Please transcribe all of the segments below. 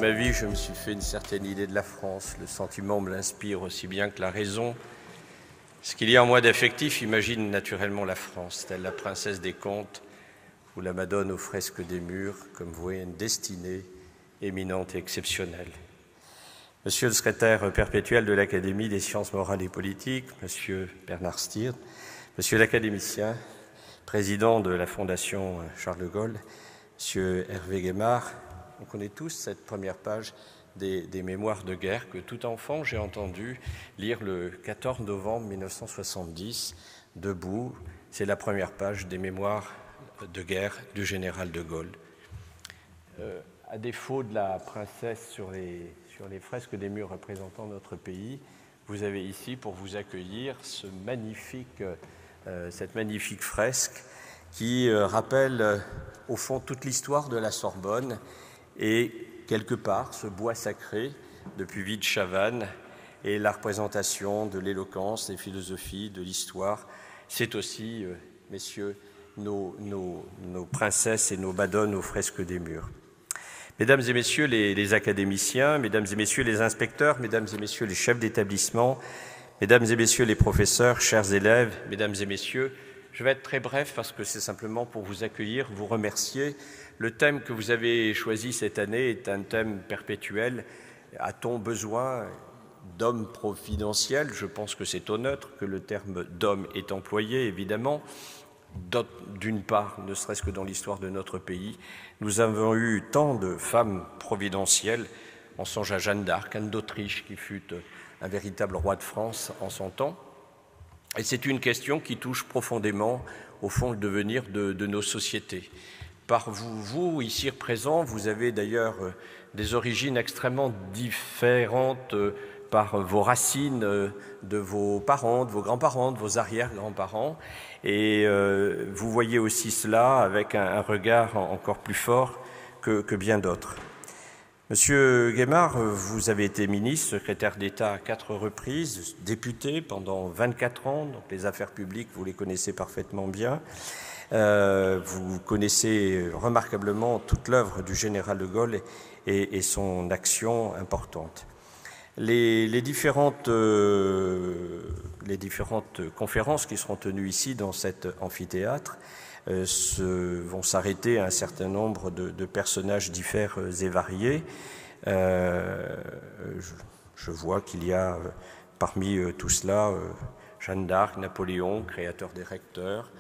ma vie, je me suis fait une certaine idée de la France. Le sentiment me l'inspire aussi bien que la raison. Ce qu'il y a en moi d'affectif imagine naturellement la France, telle la princesse des contes ou la Madone aux fresques des murs, comme vouée une destinée éminente et exceptionnelle. Monsieur le secrétaire perpétuel de l'Académie des sciences morales et politiques, Monsieur Bernard Stier, Monsieur l'académicien, président de la Fondation Charles de Gaulle, Monsieur Hervé Guémard, on connaît tous cette première page des mémoires de guerre que tout enfant j'ai entendu lire le 14 novembre 1970, debout. C'est la première page des mémoires de guerre du général de Gaulle. À défaut de la princesse sur les fresques des murs représentant notre pays, vous avez ici pour vous accueillir cette magnifique fresque qui rappelle au fond toute l'histoire de la Sorbonne et quelque part ce bois sacré de Puvis de Chavannes et la représentation de l'éloquence, des philosophies, de l'histoire. C'est aussi, messieurs, nos princesses et nos madones aux fresques des murs. Mesdames et messieurs les académiciens, mesdames et messieurs les inspecteurs, mesdames et messieurs les chefs d'établissement, mesdames et messieurs les professeurs, chers élèves, mesdames et messieurs, je vais être très bref parce que c'est simplement pour vous accueillir, vous remercier. Le thème que vous avez choisi cette année est un thème perpétuel. A-t-on besoin d'hommes providentiels? Je pense que c'est au neutre que le terme d'homme est employé, évidemment. D'une part, ne serait-ce que dans l'histoire de notre pays, nous avons eu tant de femmes providentielles. On songe à Jeanne d'Arc, Anne d'Autriche, qui fut un véritable roi de France en son temps. Et c'est une question qui touche profondément, au fond, le devenir de nos sociétés. Par vous, ici présents, vous avez d'ailleurs des origines extrêmement différentes par vos racines, de vos parents, de vos grands-parents, de vos arrière-grands-parents. Et vous voyez aussi cela avec un regard encore plus fort que bien d'autres. Monsieur Guémard, vous avez été ministre, secrétaire d'État à 4 reprises, député pendant 24 ans, donc les affaires publiques, vous les connaissez parfaitement bien. Vous connaissez remarquablement toute l'œuvre du général de Gaulle et son action importante. Les différentes conférences qui seront tenues ici dans cet amphithéâtre vont s'arrêter à un certain nombre de personnages divers et variés. Je vois qu'il y a parmi tout cela Jeanne d'Arc, Napoléon, créateur des recteurs,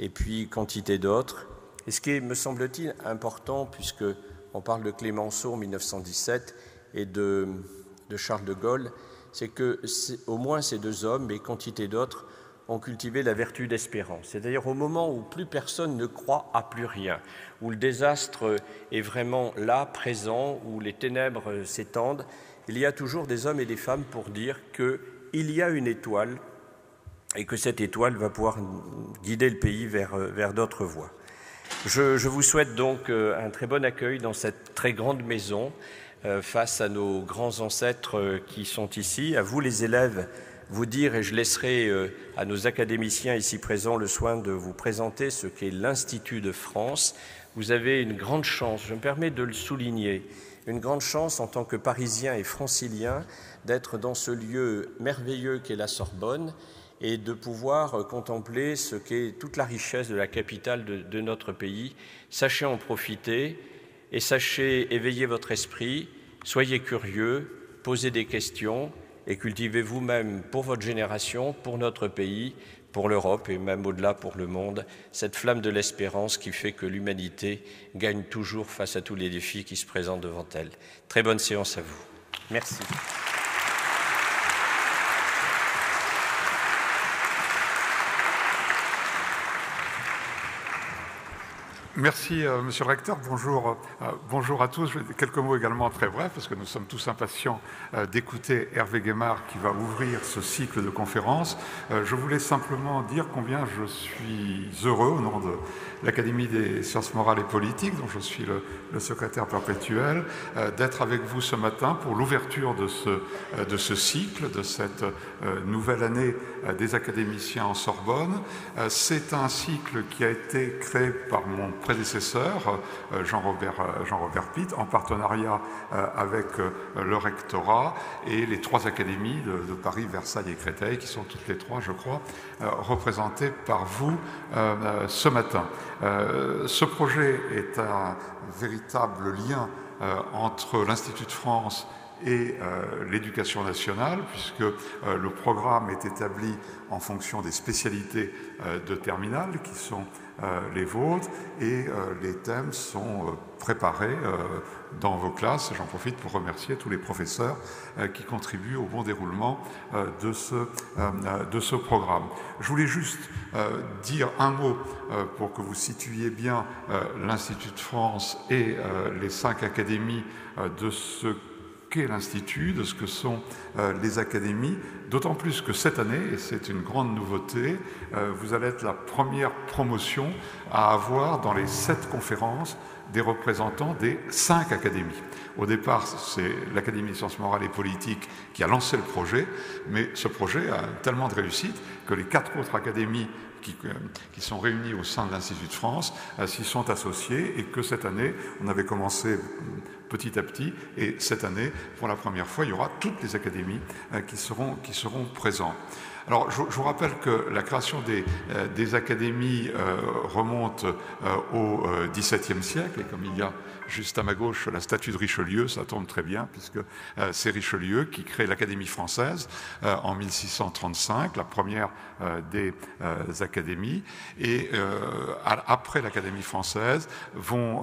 et puis quantité d'autres. Et ce qui est, me semble-t-il, important, puisqu'on parle de Clémenceau en 1917 et de Charles de Gaulle, c'est que au moins ces deux hommes, et quantité d'autres, ont cultivé la vertu d'espérance. C'est-à-dire au moment où plus personne ne croit à plus rien, où le désastre est vraiment là, présent, où les ténèbres s'étendent, il y a toujours des hommes et des femmes pour dire qu'il y a une étoile et que cette étoile va pouvoir guider le pays vers d'autres voies. Je vous souhaite donc un très bon accueil dans cette très grande maison face à nos grands ancêtres qui sont ici, à vous les élèves, vous dire, et je laisserai à nos académiciens ici présents le soin de vous présenter ce qu'est l'Institut de France. Vous avez une grande chance, je me permets de le souligner, une grande chance en tant que Parisien et Francilien d'être dans ce lieu merveilleux qu'est la Sorbonne et de pouvoir contempler ce qu'est toute la richesse de la capitale de notre pays. Sachez en profiter et sachez éveiller votre esprit, soyez curieux, posez des questions et cultivez vous-même pour votre génération, pour notre pays, pour l'Europe et même au-delà pour le monde, cette flamme de l'espérance qui fait que l'humanité gagne toujours face à tous les défis qui se présentent devant elle. Très bonne séance à vous. Merci. Merci, Monsieur le Recteur. Bonjour à tous. Quelques mots également très brefs, parce que nous sommes tous impatients d'écouter Hervé Guémard qui va ouvrir ce cycle de conférences. Je voulais simplement dire combien je suis heureux, au nom de l'Académie des sciences morales et politiques, dont je suis le secrétaire perpétuel, d'être avec vous ce matin pour l'ouverture de ce cycle, de cette nouvelle année des académiciens en Sorbonne. C'est un cycle qui a été créé par mon prédécesseur, Jean-Robert Pitt, en partenariat avec le rectorat et les 3 académies de Paris, Versailles et Créteil, qui sont toutes les 3, je crois, représentées par vous ce matin. Ce projet est un véritable lien entre l'Institut de France et l'éducation nationale, puisque le programme est établi en fonction des spécialités de terminale qui sont les vôtres, et les thèmes sont préparés dans vos classes. J'en profite pour remercier tous les professeurs qui contribuent au bon déroulement de ce programme. Je voulais juste dire un mot pour que vous situiez bien l'Institut de France et les 5 académies de ce qu'est l'Institut, de ce que sont les académies, d'autant plus que cette année, et c'est une grande nouveauté, vous allez être la première promotion à avoir dans les 7 conférences des représentants des 5 académies. Au départ, c'est l'Académie des sciences morales et politiques qui a lancé le projet, mais ce projet a tellement de réussite que les 4 autres académies qui sont réunies au sein de l'Institut de France s'y sont associées, et que cette année, on avait commencé petit à petit, et cette année, pour la première fois, il y aura toutes les académies qui seront présentes. Alors, je vous rappelle que la création des académies remonte au XVIIe siècle, et comme il y a juste à ma gauche la statue de Richelieu, ça tombe très bien, puisque c'est Richelieu qui crée l'Académie française en 1635, la première des académies, et après l'Académie française vont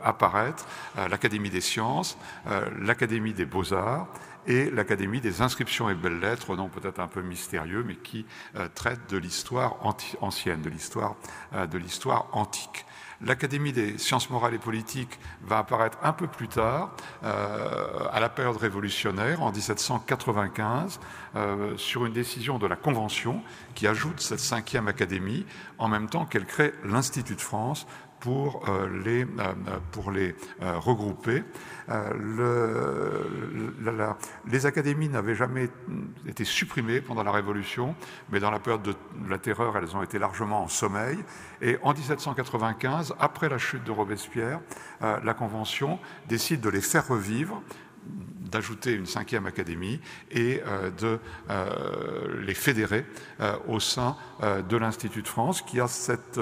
apparaître l'Académie des sciences, l'Académie des beaux-arts, et l'Académie des inscriptions et belles-lettres, nom peut-être un peu mystérieux, mais qui traite de l'histoire ancienne, de l'histoire antique. L'Académie des sciences morales et politiques va apparaître un peu plus tard, à la période révolutionnaire, en 1795, sur une décision de la Convention qui ajoute cette 5e académie, en même temps qu'elle crée l'Institut de France pour les regrouper. Les académies n'avaient jamais été supprimées pendant la Révolution, mais dans la période de la Terreur, elles ont été largement en sommeil. Et en 1795, après la chute de Robespierre, la Convention décide de les faire revivre, d'ajouter une 5e académie et de les fédérer au sein de l'Institut de France, qui a cette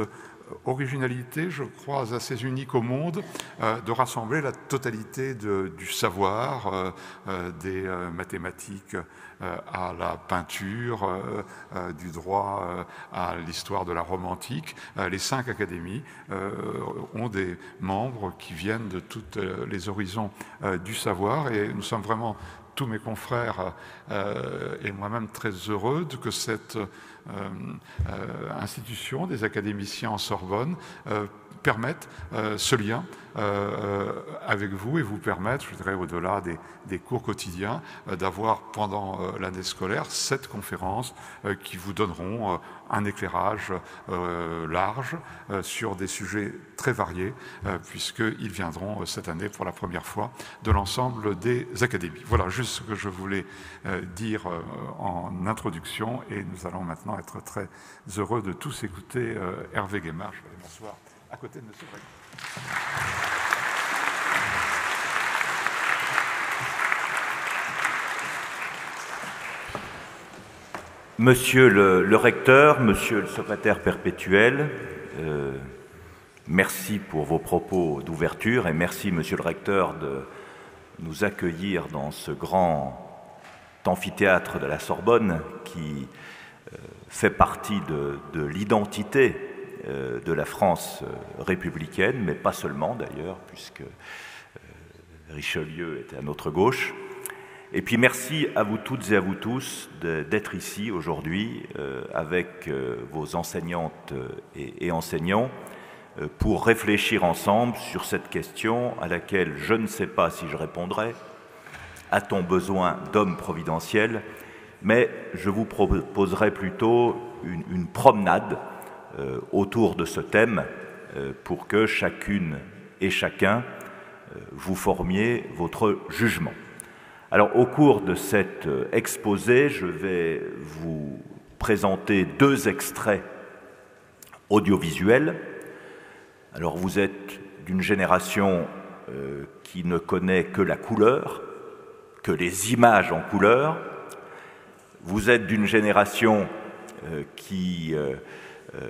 originalité, je crois, assez unique au monde, de rassembler la totalité du savoir, des mathématiques à la peinture, du droit à l'histoire de la Rome antique. Les 5 académies ont des membres qui viennent de tous les horizons du savoir, et nous sommes vraiment, tous mes confrères et moi-même, très heureux que cette institution des académiciens en Sorbonne permettent ce lien avec vous, et vous permettre, je dirais, au-delà des cours quotidiens, d'avoir pendant l'année scolaire 7 conférences qui vous donneront un éclairage large sur des sujets très variés, puisqu'ils viendront cette année pour la première fois de l'ensemble des académies. Voilà juste ce que je voulais dire en introduction, et nous allons maintenant être très heureux de tous écouter Hervé Guémard. Je vais aller m'asseoir à côté de M. Recteur. Monsieur le recteur, monsieur le secrétaire perpétuel, merci pour vos propos d'ouverture, et merci, monsieur le recteur, de nous accueillir dans ce grand amphithéâtre de la Sorbonne qui fait partie de l'identité de la France républicaine, mais pas seulement d'ailleurs, puisque Richelieu était à notre gauche. Et puis merci à vous toutes et à vous tous d'être ici aujourd'hui avec vos enseignantes et enseignants pour réfléchir ensemble sur cette question à laquelle je ne sais pas si je répondrai. A-t-on besoin d'hommes providentiels? Mais je vous proposerai plutôt une promenade autour de ce thème pour que chacune et chacun vous formiez votre jugement. Alors, au cours de cet exposé, je vais vous présenter 2 extraits audiovisuels Alors vous êtes d'une génération qui ne connaît que la couleur, que les images en couleur. Vous êtes d'une génération qui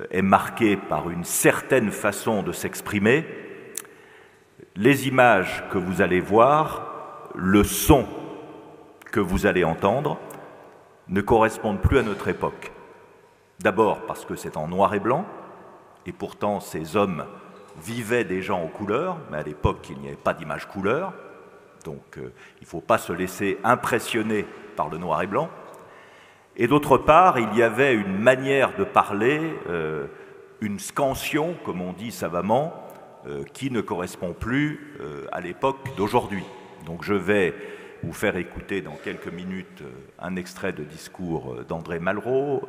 est marquée par une certaine façon de s'exprimer. Les images que vous allez voir, le son que vous allez entendre, ne correspondent plus à notre époque. D'abord parce que c'est en noir et blanc, et pourtant ces hommes vivaient déjà en couleur, mais à l'époque il n'y avait pas d'image couleur, donc il ne faut pas se laisser impressionner par le noir et blanc. Et d'autre part, il y avait une manière de parler, une scansion, comme on dit savamment, qui ne correspond plus à l'époque d'aujourd'hui. Donc je vais vous faire écouter dans quelques minutes un extrait de discours d'André Malraux,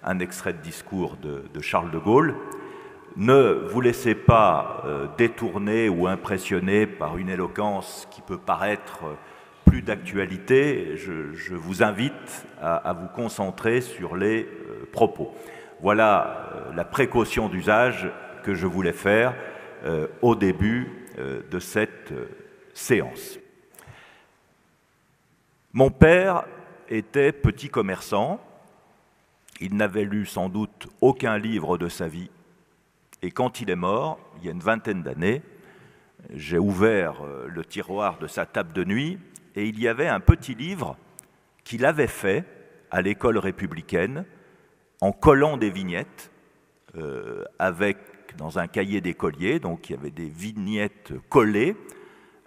un extrait de discours de Charles de Gaulle. Ne vous laissez pas détourner ou impressionner par une éloquence qui peut paraître plus d'actualité. Je vous invite à vous concentrer sur les propos. Voilà la précaution d'usage que je voulais faire au début de cette séance. Mon père était petit commerçant, il n'avait lu sans doute aucun livre de sa vie, et quand il est mort, il y a une vingtaine d'années, j'ai ouvert le tiroir de sa table de nuit, et il y avait un petit livre qu'il avait fait à l'école républicaine, en collant des vignettes, dans un cahier d'écolier, donc il y avait des vignettes collées,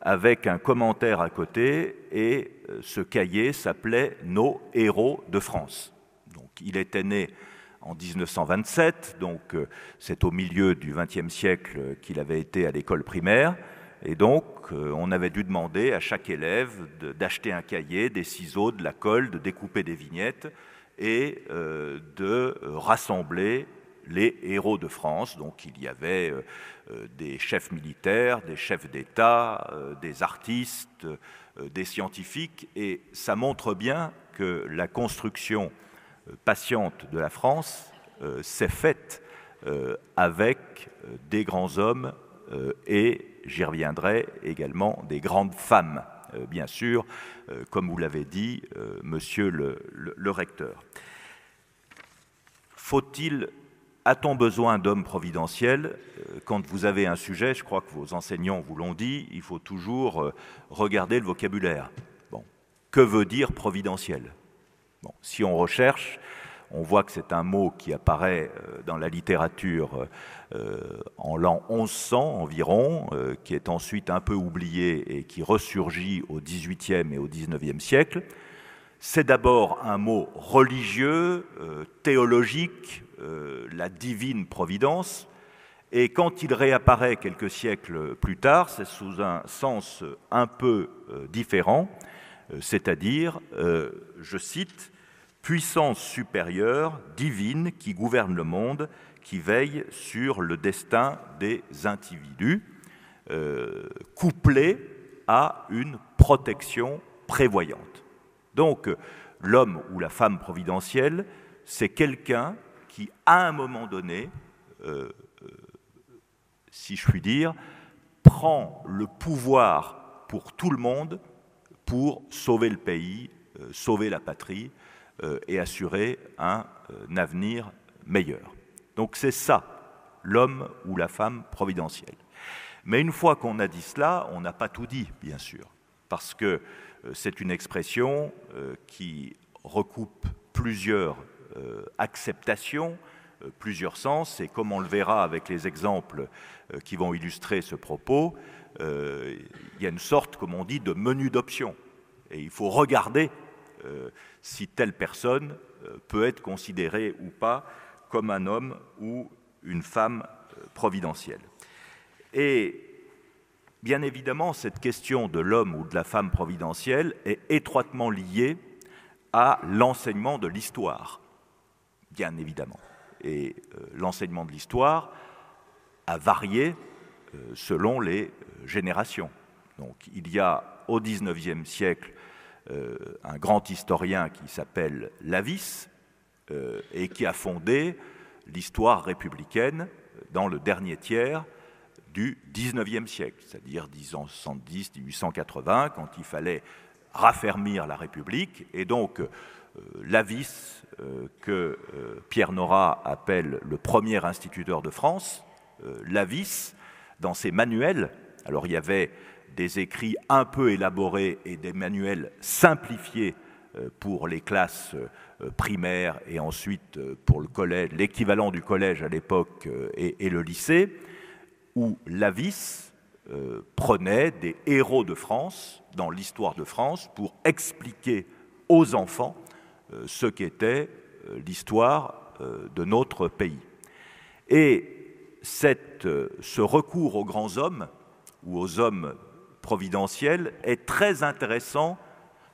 avec un commentaire à côté, et ce cahier s'appelait « Nos héros de France ». Donc, il était né en 1927, donc c'est au milieu du XXe siècle qu'il avait été à l'école primaire, et donc on avait dû demander à chaque élève d'acheter un cahier, des ciseaux, de la colle, de découper des vignettes, et de rassembler les héros de France. Donc il y avait des chefs militaires, des chefs d'État, des artistes, des scientifiques, et ça montre bien que la construction patiente de la France s'est faite avec des grands hommes et, j'y reviendrai, également des grandes femmes, bien sûr, comme vous l'avez dit, monsieur le recteur. A-t-on besoin d'hommes providentiels? Quand vous avez un sujet, je crois que vos enseignants vous l'ont dit, il faut toujours regarder le vocabulaire. Bon. Que veut dire providentiel? Bon. Si on recherche, on voit que c'est un mot qui apparaît dans la littérature en l'an 1100 environ, qui est ensuite un peu oublié et qui ressurgit au XVIIIe et au XIXe siècle. C'est d'abord un mot religieux, théologique, la divine providence, et quand il réapparaît quelques siècles plus tard, c'est sous un sens un peu différent, c'est-à-dire, je cite, « puissance supérieure, divine, qui gouverne le monde, qui veille sur le destin des individus, couplée à une protection prévoyante. » Donc, l'homme ou la femme providentielle, c'est quelqu'un qui, à un moment donné, si je puis dire, prend le pouvoir pour tout le monde pour sauver le pays, sauver la patrie et assurer un avenir meilleur. Donc c'est ça, l'homme ou la femme providentielle. Mais une fois qu'on a dit cela, on n'a pas tout dit, bien sûr, parce que c'est une expression qui recoupe plusieurs acceptations, plusieurs sens, et comme on le verra avec les exemples qui vont illustrer ce propos, il y a une sorte, comme on dit, de menu d'options. Et il faut regarder si telle personne peut être considérée ou pas comme un homme ou une femme providentielle. Et bien évidemment, cette question de l'homme ou de la femme providentielle est étroitement liée à l'enseignement de l'histoire, bien évidemment. Et l'enseignement de l'histoire a varié selon les générations. Donc il y a au XIXe siècle un grand historien qui s'appelle Lavis et qui a fondé l'histoire républicaine dans le dernier tiers du XIXe siècle, c'est-à-dire 1870, 1880, quand il fallait raffermir la République. Et donc, Lavis, que Pierre Nora appelle le premier instituteur de France, Lavis, dans ses manuels, alors il y avait des écrits un peu élaborés et des manuels simplifiés pour les classes primaires et ensuite pour le collège, l'équivalent du collège à l'époque et le lycée, où Lavis prenait des héros de France dans l'histoire de France pour expliquer aux enfants ce qu'était l'histoire de notre pays. Et ce recours aux grands hommes ou aux hommes providentiels est très intéressant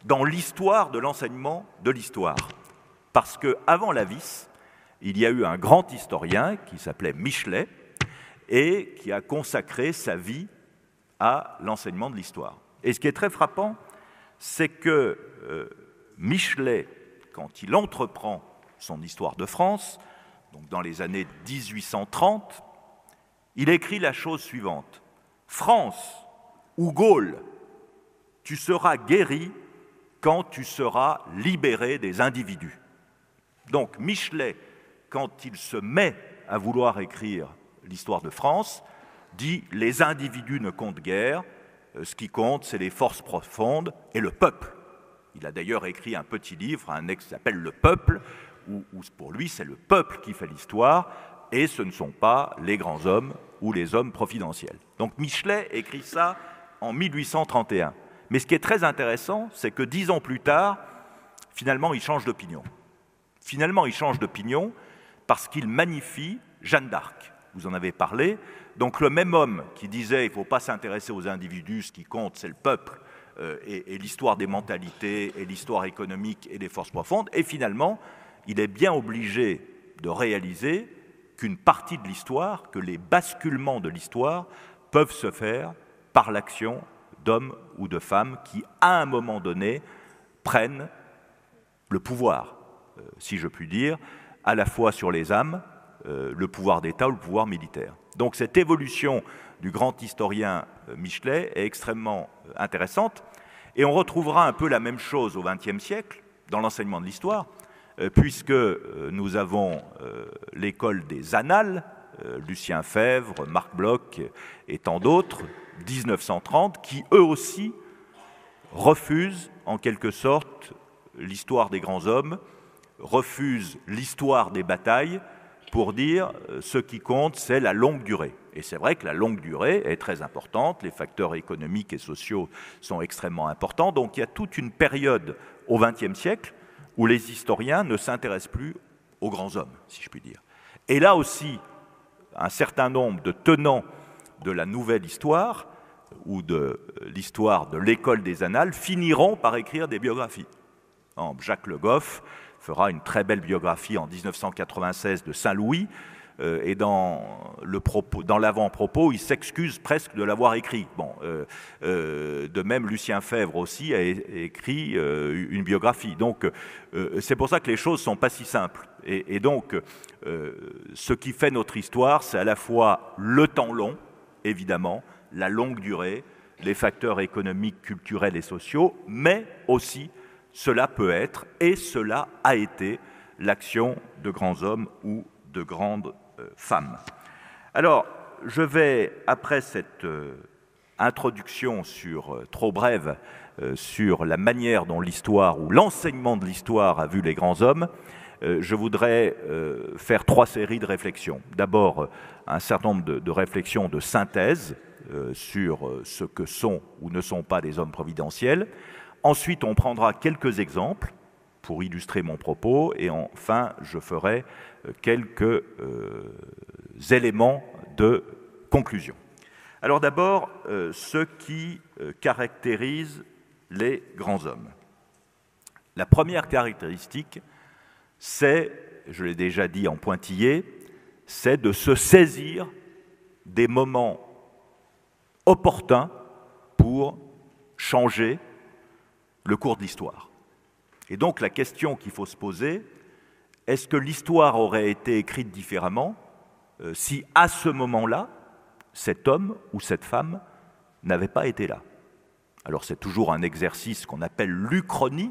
dans l'histoire de l'enseignement de l'histoire. Parce qu'avant Lavis, il y a eu un grand historien qui s'appelait Michelet et qui a consacré sa vie à l'enseignement de l'histoire. Et ce qui est très frappant, c'est que Michelet, quand il entreprend son histoire de France, donc dans les années 1830, il écrit la chose suivante. « France ou Gaule, tu seras guéri quand tu seras libéré des individus. » Donc Michelet, quand il se met à vouloir écrire l'histoire de France, dit « les individus ne comptent guère, ce qui compte, c'est les forces profondes et le peuple ». Il a d'ailleurs écrit un petit livre, un texte qui s'appelle « Le peuple », où pour lui, c'est le peuple qui fait l'histoire, et ce ne sont pas les grands hommes ou les hommes providentiels. Donc Michelet écrit ça en 1831. Mais ce qui est très intéressant, c'est que 10 ans plus tard, finalement, il change d'opinion. Finalement, il change d'opinion parce qu'il magnifie Jeanne d'Arc. Vous en avez parlé. Donc le même homme qui disait « il ne faut pas s'intéresser aux individus, ce qui compte, c'est le peuple, et l'histoire des mentalités, et l'histoire économique et des forces profondes », et finalement, il est bien obligé de réaliser qu'une partie de l'histoire, que les basculements de l'histoire peuvent se faire par l'action d'hommes ou de femmes qui, à un moment donné, prennent le pouvoir, si je puis dire, à la fois sur les âmes, le pouvoir d'État ou le pouvoir militaire. Donc cette évolution du grand historien Michelet est extrêmement intéressante, et on retrouvera un peu la même chose au XXe siècle, dans l'enseignement de l'histoire, puisque nous avons l'école des Annales, Lucien Febvre, Marc Bloch et tant d'autres, 1930, qui eux aussi refusent en quelque sorte l'histoire des grands hommes, refusent l'histoire des batailles pour dire ce qui compte, c'est la longue durée. Et c'est vrai que la longue durée est très importante, les facteurs économiques et sociaux sont extrêmement importants, donc il y a toute une période au XXe siècle où les historiens ne s'intéressent plus aux grands hommes, si je puis dire. Et là aussi, un certain nombre de tenants de la nouvelle histoire ou de l'histoire de l'école des Annales finiront par écrire des biographies. Jacques Le Goff fera une très belle biographie en 1996 de Saint-Louis, et dans l'avant-propos, il s'excuse presque de l'avoir écrit. De même, Lucien Febvre aussi a écrit une biographie. Donc, c'est pour ça que les choses ne sont pas si simples. Et donc, ce qui fait notre histoire, c'est à la fois le temps long, évidemment, la longue durée, les facteurs économiques, culturels et sociaux, mais aussi, cela peut être, et cela a été, l'action de grands hommes ou de grandes femmes. Alors, je vais, après cette introduction trop brève sur la manière dont l'histoire ou l'enseignement de l'histoire a vu les grands hommes, je voudrais faire 3 séries de réflexions. D'abord, un certain nombre de réflexions de synthèse sur ce que sont ou ne sont pas des hommes providentiels. Ensuite, on prendra quelques exemples pour illustrer mon propos, et enfin, je ferai quelques éléments de conclusion. Alors d'abord, ce qui caractérise les grands hommes. La première caractéristique, c'est, je l'ai déjà dit en pointillé, c'est de se saisir des moments opportuns pour changer le cours de l'histoire. Et donc la question qu'il faut se poser, est-ce que l'histoire aurait été écrite différemment si à ce moment-là, cet homme ou cette femme n'avait pas été là. Alors c'est toujours un exercice qu'on appelle l'uchronie,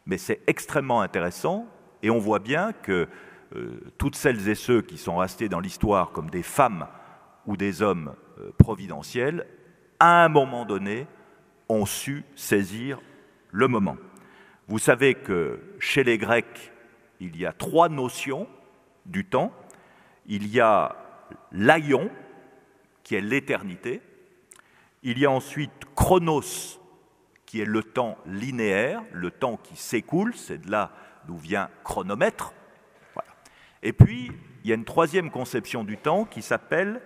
mais c'est extrêmement intéressant et on voit bien que toutes celles et ceux qui sont restés dans l'histoire comme des femmes ou des hommes providentiels, à un moment donné, ont su saisir le moment. Vous savez que chez les Grecs, il y a 3 notions du temps. Il y a l'aion, qui est l'éternité. Il y a ensuite chronos, qui est le temps linéaire, le temps qui s'écoule, c'est de là d'où vient chronomètre. Voilà. Et puis, il y a une 3e conception du temps qui s'appelle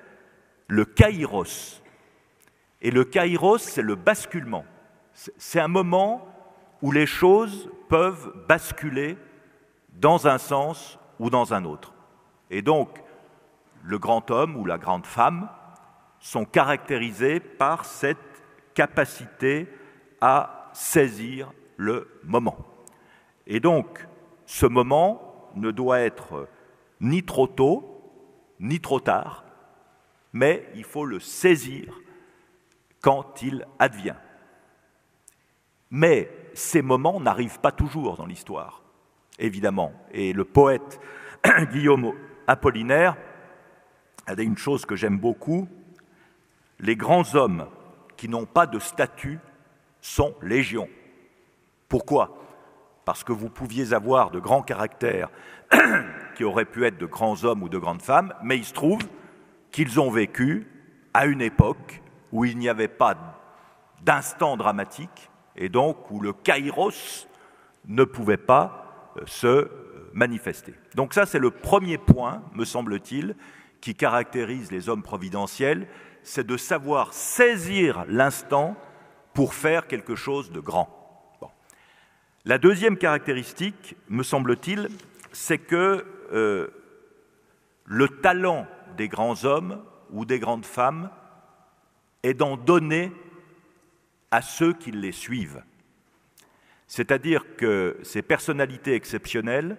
le kairos. Et le kairos, c'est le basculement. C'est un moment où les choses peuvent basculer dans un sens ou dans un autre. Et donc, le grand homme ou la grande femme sont caractérisés par cette capacité à saisir le moment. Et donc, ce moment ne doit être ni trop tôt, ni trop tard, mais il faut le saisir quand il advient. Mais ces moments n'arrivent pas toujours dans l'histoire, évidemment. Et le poète Guillaume Apollinaire a dit une chose que j'aime beaucoup: les grands hommes qui n'ont pas de statut sont légion. Pourquoi ? Parce que vous pouviez avoir de grands caractères qui auraient pu être de grands hommes ou de grandes femmes, mais il se trouve qu'ils ont vécu à une époque où il n'y avait pas d'instant dramatique et donc où le kairos ne pouvait pas se manifester. Donc ça, c'est le premier point, me semble-t-il, qui caractérise les hommes providentiels, c'est de savoir saisir l'instant pour faire quelque chose de grand. Bon. La deuxième caractéristique, me semble-t-il, c'est que le talent des grands hommes ou des grandes femmes est d'en donner à ceux qui les suivent. C'est-à-dire que ces personnalités exceptionnelles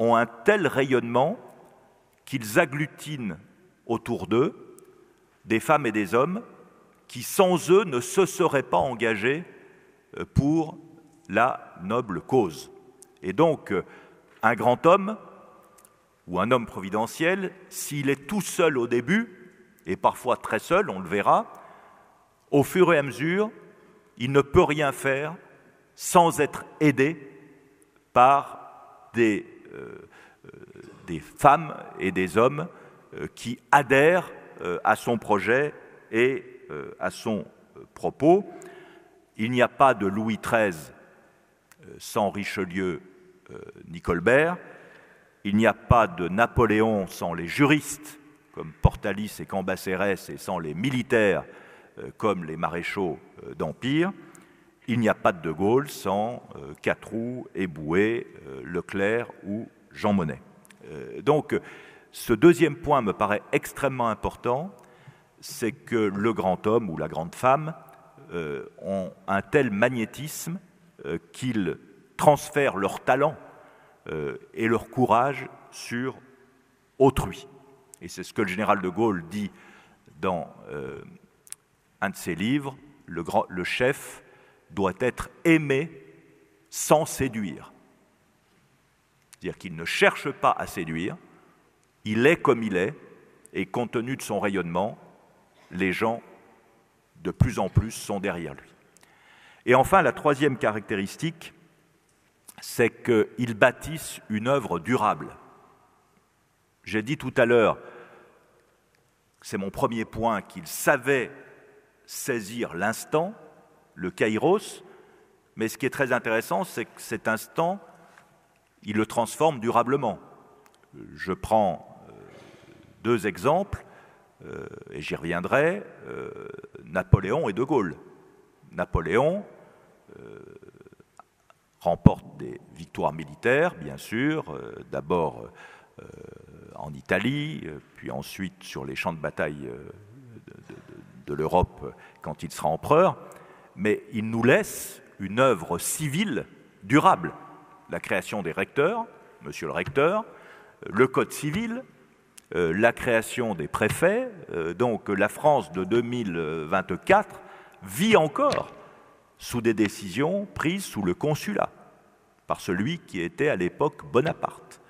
ont un tel rayonnement qu'ils agglutinent autour d'eux des femmes et des hommes qui, sans eux, ne se seraient pas engagés pour la noble cause. Et donc, un grand homme ou un homme providentiel, s'il est tout seul au début, et parfois très seul, on le verra, au fur et à mesure, il ne peut rien faire sans être aidé par des femmes et des hommes qui adhèrent à son projet et à son propos. Il n'y a pas de Louis XIII sans Richelieu ni Colbert. Il n'y a pas de Napoléon sans les juristes, comme Portalis et Cambacérès, et sans les militaires, comme les maréchaux d'Empire. Il n'y a pas de Gaulle sans Catroux, Éboué, Leclerc ou Jean Monnet. Donc, ce deuxième point me paraît extrêmement important, c'est que le grand homme ou la grande femme ont un tel magnétisme qu'ils transfèrent leur talent et leur courage sur autrui. Et c'est ce que le général de Gaulle dit dans un de ses livres, le chef doit être aimé sans séduire. C'est-à-dire qu'il ne cherche pas à séduire, il est comme il est, et compte tenu de son rayonnement, les gens, de plus en plus, sont derrière lui. Et enfin, la troisième caractéristique, c'est qu'ils bâtissent une œuvre durable. J'ai dit tout à l'heure, c'est mon premier point, qu'ils savaient saisir l'instant, le kairos, mais ce qui est très intéressant, c'est que cet instant, ils le transforment durablement. Je prends deux exemples, et j'y reviendrai, Napoléon et De Gaulle. Napoléon remporte des victoires militaires, bien sûr, d'abord en Italie, puis ensuite sur les champs de bataille de l'Europe quand il sera empereur, mais il nous laisse une œuvre civile durable. La création des recteurs, monsieur le recteur, le code civil, la création des préfets. Donc la France de 2024 vit encore sous des décisions prises sous le consulat, par celui qui était à l'époque Bonaparte.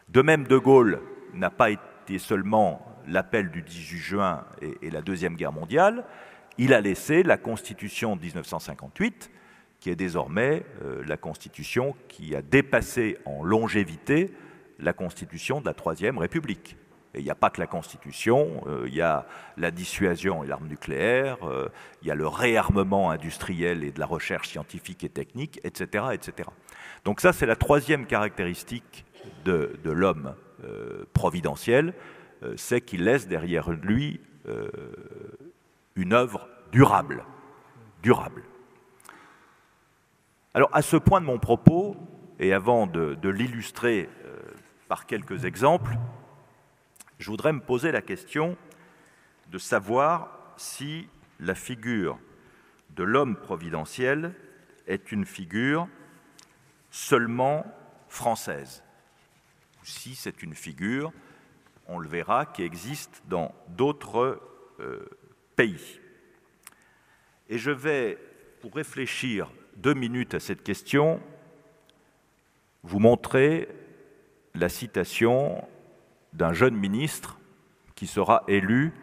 De même, De Gaulle n'a pas été seulement l'appel du 18 juin et la Deuxième Guerre mondiale, il a laissé la Constitution de 1958, qui est désormais la Constitution qui a dépassé en longévité la Constitution de la Troisième République. Et il n'y a pas que la Constitution, il y a la dissuasion et l'arme nucléaire, il y a le réarmement industriel et de la recherche scientifique et technique, etc. etc. Donc ça, c'est la troisième caractéristique de l'homme providentiel, c'est qu'il laisse derrière lui une œuvre durable. Alors, à ce point de mon propos, et avant de l'illustrer par quelques exemples, je voudrais me poser la question de savoir si la figure de l'homme providentiel est une figure seulement française, ou si c'est une figure, on le verra, qui existe dans d'autres pays. Et je vais, pour réfléchir 2 minutes à cette question, vous montrer la citation d'un jeune ministre qui sera élu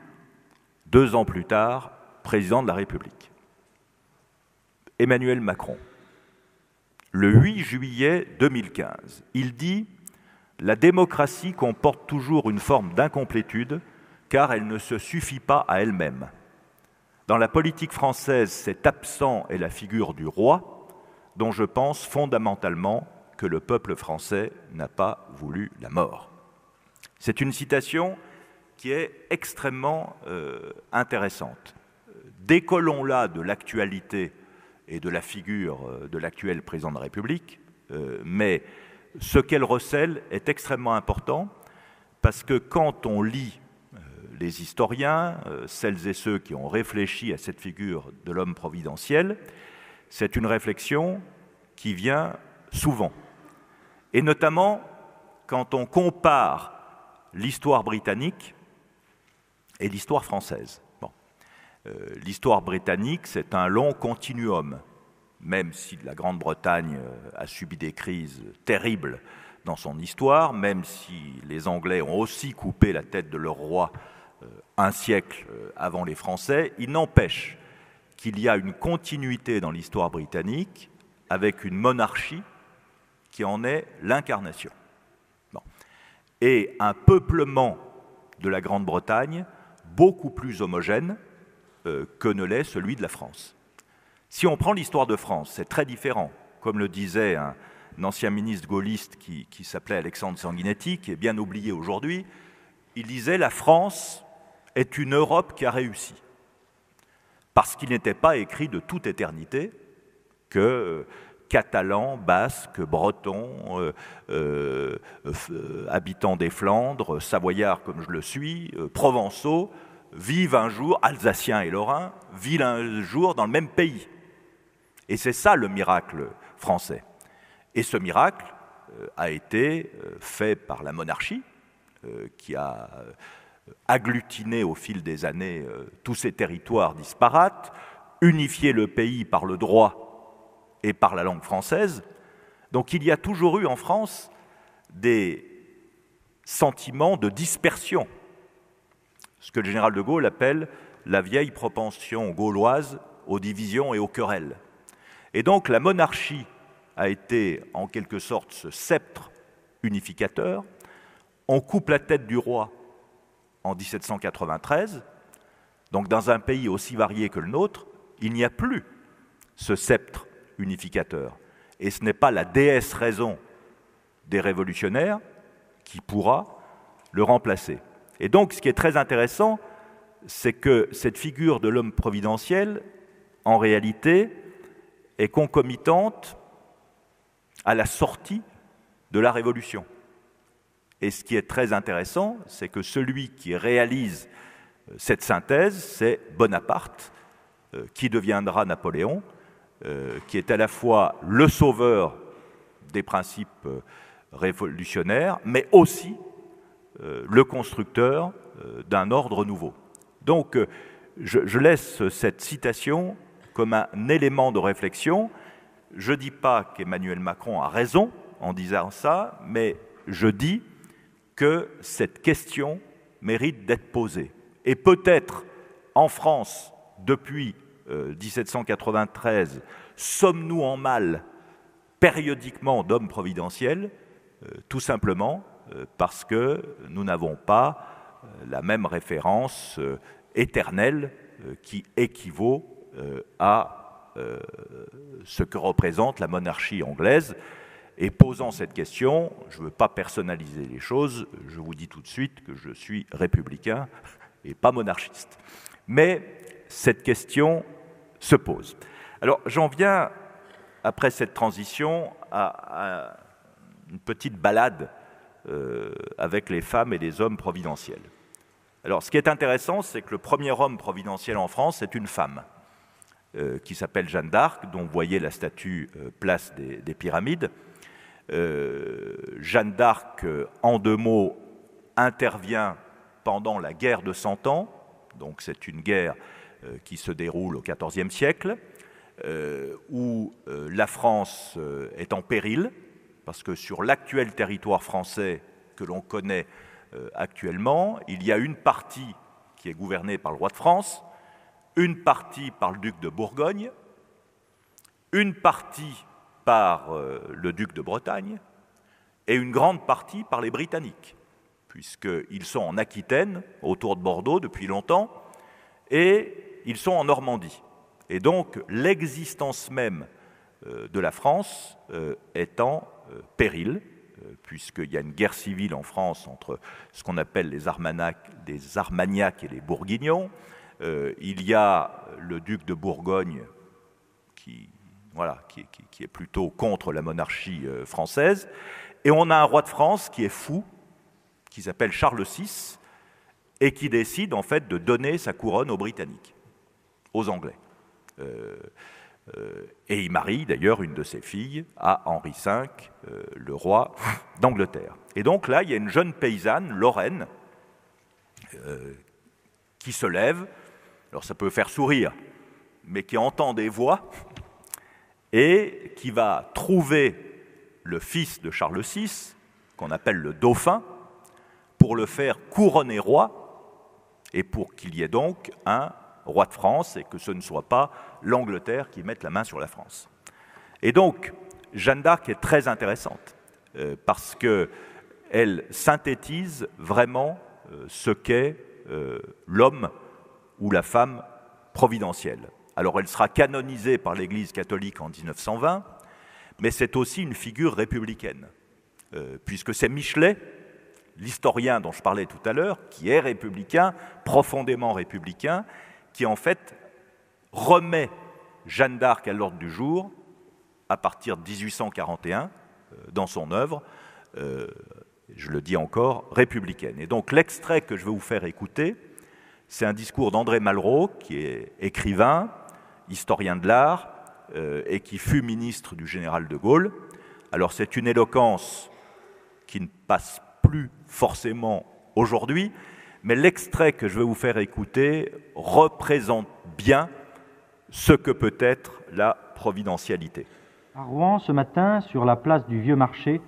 2 ans plus tard président de la République. Emmanuel Macron. Le 8 juillet 2015, il dit « La démocratie comporte toujours une forme d'incomplétude car elle ne se suffit pas à elle-même. Dans la politique française, cet absent est la figure du roi, dont je pense fondamentalement que le peuple français n'a pas voulu la mort. » C'est une citation qui est extrêmement intéressante. Décollons-la de l'actualité et de la figure de l'actuel président de la République, mais ce qu'elle recèle est extrêmement important parce que quand on lit les historiens, celles et ceux qui ont réfléchi à cette figure de l'homme providentiel, c'est une réflexion qui vient souvent. Et notamment quand on compare l'histoire britannique et l'histoire française. Bon. L'histoire britannique, c'est un long continuum, même si la Grande-Bretagne a subi des crises terribles dans son histoire, même si les Anglais ont aussi coupé la tête de leur roi un siècle avant les Français, il n'empêche qu'il y a une continuité dans l'histoire britannique avec une monarchie qui en est l'incarnation. Bon. Et un peuplement de la Grande-Bretagne beaucoup plus homogène que ne l'est celui de la France. Si on prend l'histoire de France, c'est très différent. Comme le disait un ancien ministre gaulliste qui s'appelait Alexandre Sanguinetti, qui est bien oublié aujourd'hui, il disait « La France est une Europe qui a réussi ». Parce qu'il n'était pas écrit de toute éternité que Catalans, Basques, Bretons, habitants des Flandres, Savoyards comme je le suis, Provençaux, vivent un jour, Alsaciens et Lorrains, vivent un jour dans le même pays. Et c'est ça le miracle français. Et ce miracle a été fait par la monarchie, qui a agglutiné au fil des années tous ces territoires disparates, unifié le pays par le droit et par la langue française. Donc il y a toujours eu en France des sentiments de dispersion, ce que le général de Gaulle appelle la vieille propension gauloise aux divisions et aux querelles. Et donc la monarchie a été en quelque sorte ce sceptre unificateur. On coupe la tête du roi en 1793, donc dans un pays aussi varié que le nôtre, il n'y a plus ce sceptre unificateur. Et ce n'est pas la déesse raison des révolutionnaires qui pourra le remplacer. Et donc, ce qui est très intéressant, c'est que cette figure de l'homme providentiel, en réalité, est concomitante à la sortie de la Révolution. Et ce qui est très intéressant, c'est que celui qui réalise cette synthèse, c'est Bonaparte, qui deviendra Napoléon, qui est à la fois le sauveur des principes révolutionnaires, mais aussi le constructeur d'un ordre nouveau. Donc, je laisse cette citation comme un élément de réflexion. Je ne dis pas qu'Emmanuel Macron a raison en disant ça, mais je dis que cette question mérite d'être posée. Et peut-être, en France, depuis 1793, sommes-nous en mal périodiquement d'hommes providentiels, tout simplement parce que nous n'avons pas la même référence éternelle qui équivaut à ce que représente la monarchie anglaise. Et posant cette question, je ne veux pas personnaliser les choses, je vous dis tout de suite que je suis républicain et pas monarchiste. Mais cette question se pose. Alors j'en viens, après cette transition, à une petite balade avec les femmes et les hommes providentiels. Alors ce qui est intéressant, c'est que le premier homme providentiel en France, c'est une femme qui s'appelle Jeanne d'Arc, dont vous voyez la statue place des Pyramides. Jeanne d'Arc, en 2 mots, intervient pendant la guerre de 100 ans, donc c'est une guerre qui se déroule au XIVe siècle, où la France est en péril, parce que sur l'actuel territoire français que l'on connaît actuellement, il y a une partie qui est gouvernée par le roi de France, une partie par le duc de Bourgogne, une partie par le duc de Bretagne et une grande partie par les Britanniques, puisqu'ils sont en Aquitaine, autour de Bordeaux depuis longtemps, et ils sont en Normandie. Et donc l'existence même de la France est en péril, puisqu'il y a une guerre civile en France entre ce qu'on appelle les Armagnacs et les Bourguignons. Il y a le duc de Bourgogne qui est plutôt contre la monarchie française. Et on a un roi de France qui est fou, qui s'appelle Charles VI, et qui décide en fait de donner sa couronne aux Britanniques, aux Anglais. Et il marie d'ailleurs une de ses filles à Henri V, le roi d'Angleterre. Et donc là, il y a une jeune paysanne, Lorraine, qui se lève, alors ça peut faire sourire, mais qui entend des voix, et qui va trouver le fils de Charles VI, qu'on appelle le dauphin, pour le faire couronner roi, et pour qu'il y ait donc un roi de France, et que ce ne soit pas l'Angleterre qui mette la main sur la France. Et donc, Jeanne d'Arc est très intéressante, parce qu'elle synthétise vraiment ce qu'est l'homme ou la femme providentielle. Alors elle sera canonisée par l'Église catholique en 1920, mais c'est aussi une figure républicaine, puisque c'est Michelet, l'historien dont je parlais tout à l'heure, qui est républicain, profondément républicain, qui en fait remet Jeanne d'Arc à l'ordre du jour à partir de 1841 dans son œuvre, je le dis encore, républicaine. Et donc l'extrait que je vais vous faire écouter, c'est un discours d'André Malraux, qui est écrivain, historien de l'art, et qui fut ministre du général de Gaulle. Alors c'est une éloquence qui ne passe plus forcément aujourd'hui, mais l'extrait que je vais vous faire écouter représente bien ce que peut être la providentialité. À Rouen, ce matin, sur la place du Vieux Marché,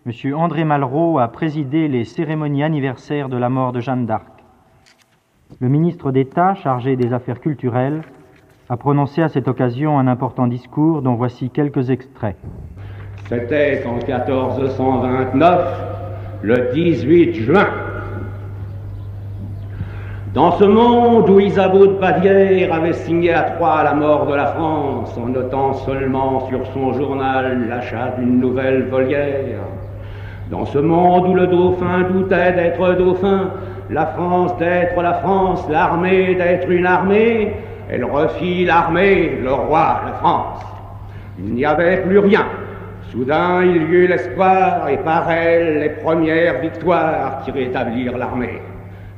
M. André Malraux a présidé les cérémonies anniversaires de la mort de Jeanne d'Arc. Le ministre d'État, chargé des Affaires culturelles, a prononcé à cette occasion un important discours dont voici quelques extraits. C'était en 1429, le 18 juin. Dans ce monde où Isabeau de Bavière avait signé à Troyes la mort de la France en notant seulement sur son journal l'achat d'une nouvelle volière, dans ce monde où le dauphin doutait d'être dauphin, la France d'être la France, l'armée d'être une armée, elle refit l'armée, le roi, la France. Il n'y avait plus rien. Soudain, il y eut l'espoir, et par elle, les premières victoires qui rétablirent l'armée.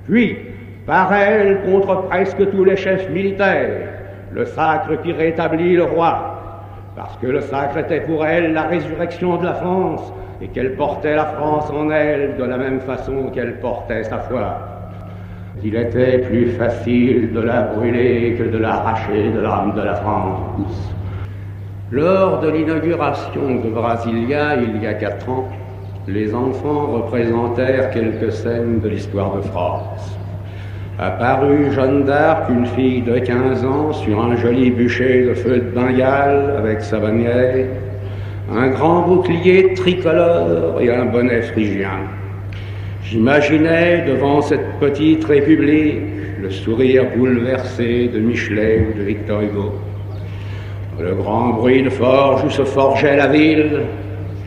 Puis, par elle, contre presque tous les chefs militaires, le sacre qui rétablit le roi. parce que le sacre était pour elle la résurrection de la France, et qu'elle portait la France en elle de la même façon qu'elle portait sa foi. Il était plus facile de la brûler que de l'arracher de l'âme de la France. Lors de l'inauguration de Brasilia, il y a 4 ans, les enfants représentèrent quelques scènes de l'histoire de France. Apparut Jeanne d'Arc, une fille de 15 ans, sur un joli bûcher de feu de Bengale avec sa bannière, un grand bouclier tricolore et un bonnet phrygien. J'imaginais devant cette petite république le sourire bouleversé de Michelet ou de Victor Hugo. Le grand bruit de forge où se forgeait la ville.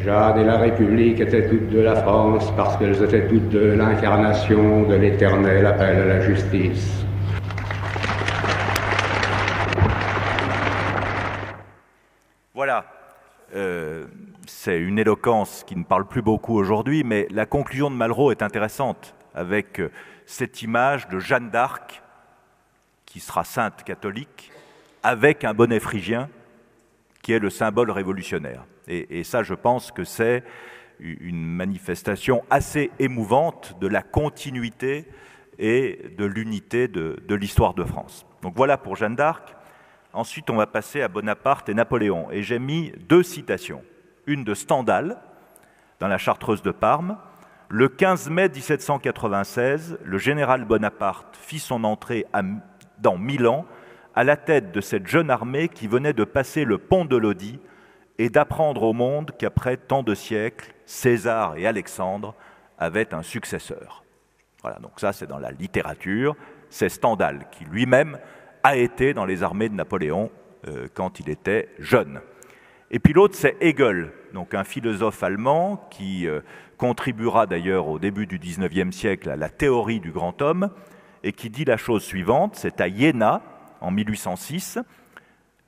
Jeanne et la République étaient toutes deux la France parce qu'elles étaient toutes deux l'incarnation de l'éternel appel à la justice. Voilà. C'est une éloquence qui ne parle plus beaucoup aujourd'hui, mais la conclusion de Malraux est intéressante avec cette image de Jeanne d'Arc, qui sera sainte catholique, avec un bonnet phrygien, qui est le symbole révolutionnaire. Et ça, je pense que c'est une manifestation assez émouvante de la continuité et de l'unité de l'histoire de France. Donc voilà pour Jeanne d'Arc. Ensuite, on va passer à Bonaparte et Napoléon. Et j'ai mis 2 citations. Une de Stendhal, dans la Chartreuse de Parme. Le 15 mai 1796, le général Bonaparte fit son entrée dans Milan à la tête de cette jeune armée qui venait de passer le pont de Lodi et d'apprendre au monde qu'après tant de siècles, César et Alexandre avaient un successeur. Voilà, donc ça c'est dans la littérature, c'est Stendhal qui lui-même a été dans les armées de Napoléon quand il était jeune. Et puis l'autre c'est Hegel, donc un philosophe allemand qui contribuera d'ailleurs au début du XIXe siècle à la théorie du grand homme et qui dit la chose suivante, c'est à Iéna, en 1806,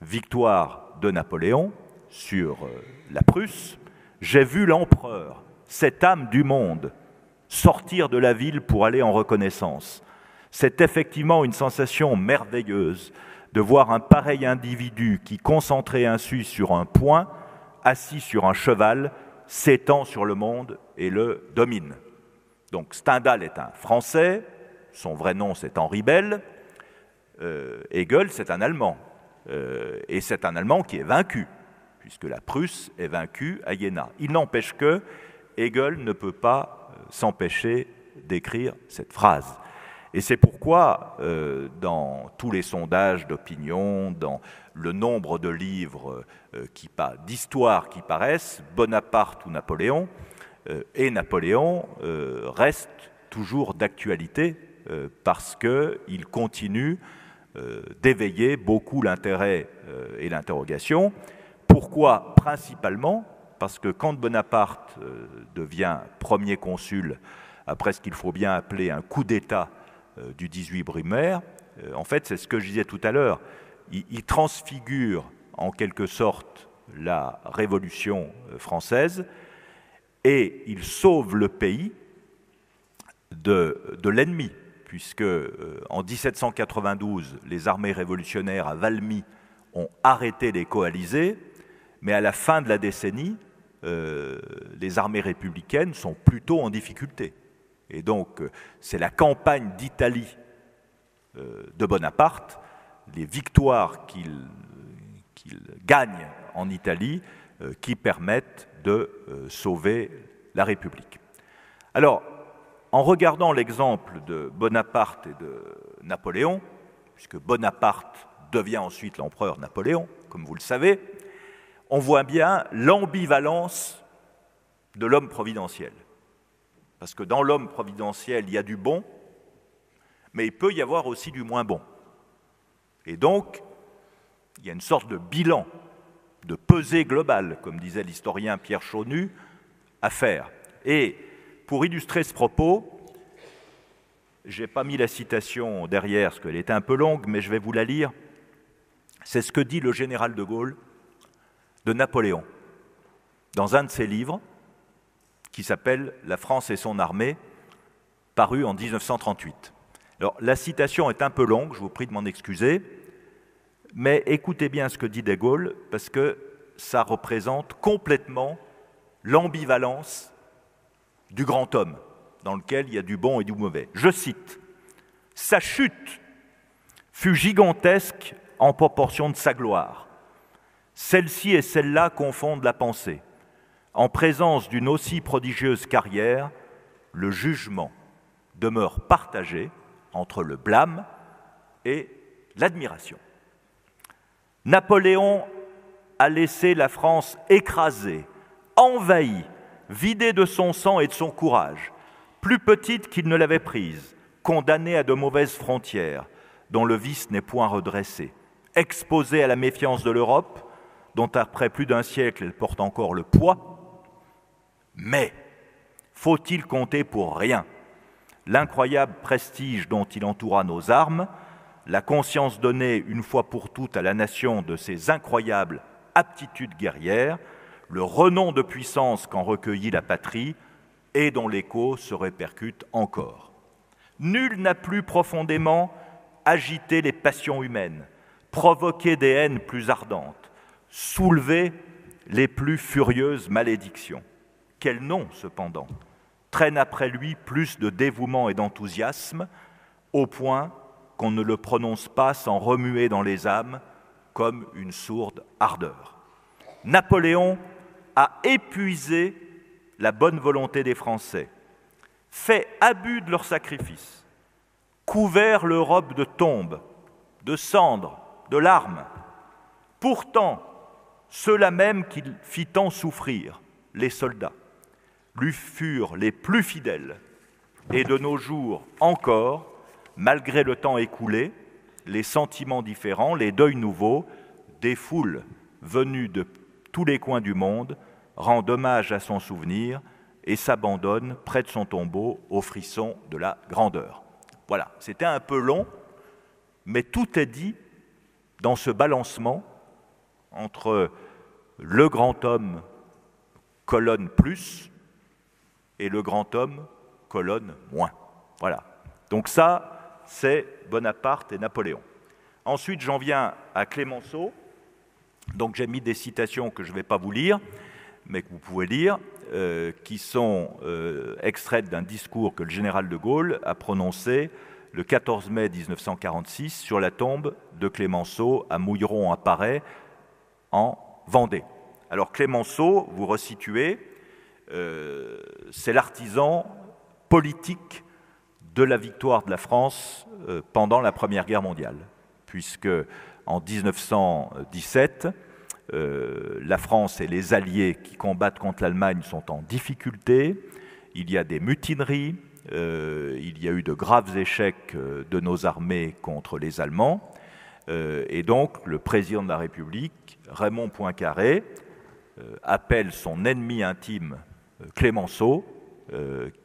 victoire de Napoléon sur la Prusse, j'ai vu l'empereur, cette âme du monde, sortir de la ville pour aller en reconnaissance. C'est effectivement une sensation merveilleuse de voir un pareil individu qui, concentré ainsi sur un point, assis sur un cheval, s'étend sur le monde et le domine. Donc Stendhal est un Français, son vrai nom c'est Henri Bell, Hegel, c'est un Allemand. Et c'est un Allemand qui est vaincu, puisque la Prusse est vaincue à Iéna. Il n'empêche que Hegel ne peut pas s'empêcher d'écrire cette phrase. Et c'est pourquoi, dans tous les sondages d'opinion, dans le nombre de livres d'histoire qui paraissent, Bonaparte ou Napoléon, et Napoléon restent toujours d'actualité parce qu'il continue d'éveiller beaucoup l'intérêt et l'interrogation. Pourquoi? Principalement parce que quand Bonaparte devient premier consul, après ce qu'il faut bien appeler un coup d'État du 18 Brumaire, en fait c'est ce que je disais tout à l'heure, il transfigure en quelque sorte la Révolution française et il sauve le pays de l'ennemi, puisque en 1792, les armées révolutionnaires à Valmy ont arrêté les coalisés, mais à la fin de la décennie, les armées républicaines sont plutôt en difficulté. Et donc, c'est la campagne d'Italie de Bonaparte, les victoires qu'il gagne en Italie, qui permettent de sauver la République. Alors, en regardant l'exemple de Bonaparte et de Napoléon, puisque Bonaparte devient ensuite l'empereur Napoléon, comme vous le savez, on voit bien l'ambivalence de l'homme providentiel. Parce que dans l'homme providentiel, il y a du bon, mais il peut y avoir aussi du moins bon. Et donc, il y a une sorte de bilan, de pesée globale, comme disait l'historien Pierre Chaunu, à faire. Et pour illustrer ce propos, je n'ai pas mis la citation derrière, parce qu'elle était un peu longue, mais je vais vous la lire. C'est ce que dit le général de Gaulle de Napoléon, dans un de ses livres, qui s'appelle « La France et son armée », paru en 1938. Alors, la citation est un peu longue, je vous prie de m'en excuser, mais écoutez bien ce que dit de Gaulle, parce que ça représente complètement l'ambivalence du grand homme, dans lequel il y a du bon et du mauvais. Je cite, « Sa chute fut gigantesque en proportion de sa gloire. Celle-ci et celle-là confondent la pensée. En présence d'une aussi prodigieuse carrière, le jugement demeure partagé entre le blâme et l'admiration. Napoléon a laissé la France écrasée, envahie, vidée de son sang et de son courage, plus petite qu'il ne l'avait prise, condamnée à de mauvaises frontières, dont le vice n'est point redressé, exposée à la méfiance de l'Europe, dont après plus d'un siècle elle porte encore le poids. Mais faut-il compter pour rien l'incroyable prestige dont il entoura nos armes, la conscience donnée une fois pour toutes à la nation de ses incroyables aptitudes guerrières, le renom de puissance qu'en recueillit la patrie et dont l'écho se répercute encore. Nul n'a plus profondément agité les passions humaines, provoqué des haines plus ardentes, soulevé les plus furieuses malédictions. Quel nom, cependant, traîne après lui plus de dévouement et d'enthousiasme, au point qu'on ne le prononce pas sans remuer dans les âmes comme une sourde ardeur. Napoléon a épuisé la bonne volonté des Français, fait abus de leur sacrifice, couvert l'Europe de tombes, de cendres, de larmes. Pourtant, ceux-là même qu'il fit tant souffrir, les soldats, lui furent les plus fidèles. Et de nos jours encore, malgré le temps écoulé, les sentiments différents, les deuils nouveaux, des foules venues de tous les coins du monde rendent hommage à son souvenir et s'abandonnent près de son tombeau au frisson de la grandeur. Voilà, c'était un peu long, mais tout est dit dans ce balancement entre le grand homme, colonne plus, et le grand homme, colonne moins. Voilà. Donc ça, c'est Bonaparte et Napoléon. Ensuite, j'en viens à Clémenceau. Donc j'ai mis des citations que je ne vais pas vous lire, mais que vous pouvez lire, qui sont extraites d'un discours que le général de Gaulle a prononcé le 14 mai 1946 sur la tombe de Clémenceau à Mouilleron à Paray, en Vendée. Alors Clémenceau, vous resituez, c'est l'artisan politique de la victoire de la France pendant la Première Guerre mondiale, puisque en 1917, la France et les alliés qui combattent contre l'Allemagne sont en difficulté, il y a des mutineries, il y a eu de graves échecs de nos armées contre les Allemands, et donc le président de la République, Raymond Poincaré, appelle son ennemi intime Clémenceau,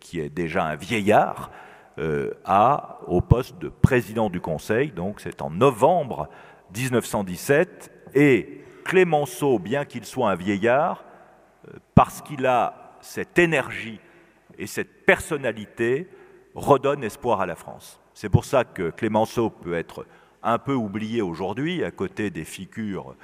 qui est déjà un vieillard, au poste de président du Conseil, donc c'est en novembre 1917, et Clémenceau, bien qu'il soit un vieillard, parce qu'il a cette énergie et cette personnalité, redonne espoir à la France. C'est pour ça que Clémenceau peut être un peu oublié aujourd'hui, à côté des figures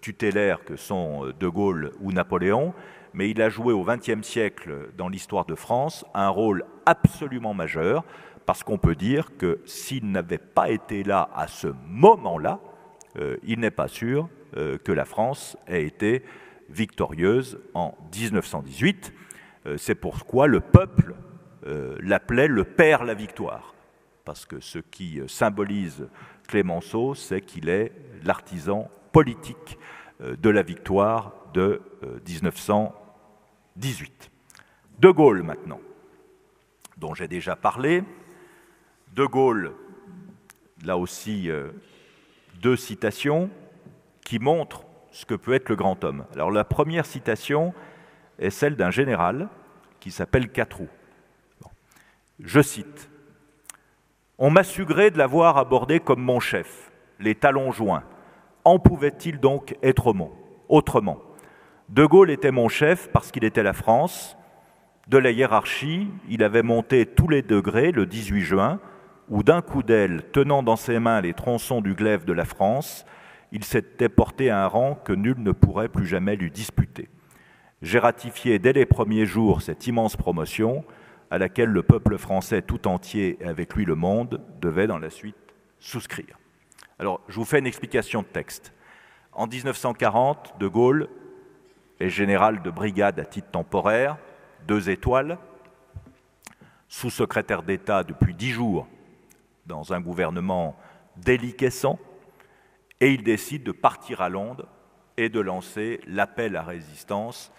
tutélaires que sont De Gaulle ou Napoléon, mais il a joué au XXe siècle dans l'histoire de France un rôle absolument majeur, parce qu'on peut dire que s'il n'avait pas été là à ce moment-là, il n'est pas sûr que la France ait été victorieuse en 1918. C'est pourquoi le peuple l'appelait le père la victoire, parce que ce qui symbolise Clémenceau, c'est qu'il est l'artisan politique de la victoire de 1918. De Gaulle maintenant, dont j'ai déjà parlé. De Gaulle, là aussi, deux citations qui montrent ce que peut être le grand homme. Alors la première citation est celle d'un général qui s'appelle Catroux. Bon. Je cite. « On m'a su gré de l'avoir abordé comme mon chef, les talons joints. En pouvait-il donc être autrement ? De Gaulle était mon chef parce qu'il était la France. De la hiérarchie, il avait monté tous les degrés le 18 juin, où d'un coup d'aile, tenant dans ses mains les tronçons du glaive de la France, il s'était porté à un rang que nul ne pourrait plus jamais lui disputer. J'ai ratifié dès les premiers jours cette immense promotion à laquelle le peuple français tout entier et avec lui le monde devait dans la suite souscrire. Alors, je vous fais une explication de texte. En 1940, De Gaulle est général de brigade à titre temporaire, 2 étoiles, sous-secrétaire d'État depuis 10 jours dans un gouvernement déliquescent, et il décide de partir à Londres et de lancer l'appel à résistance,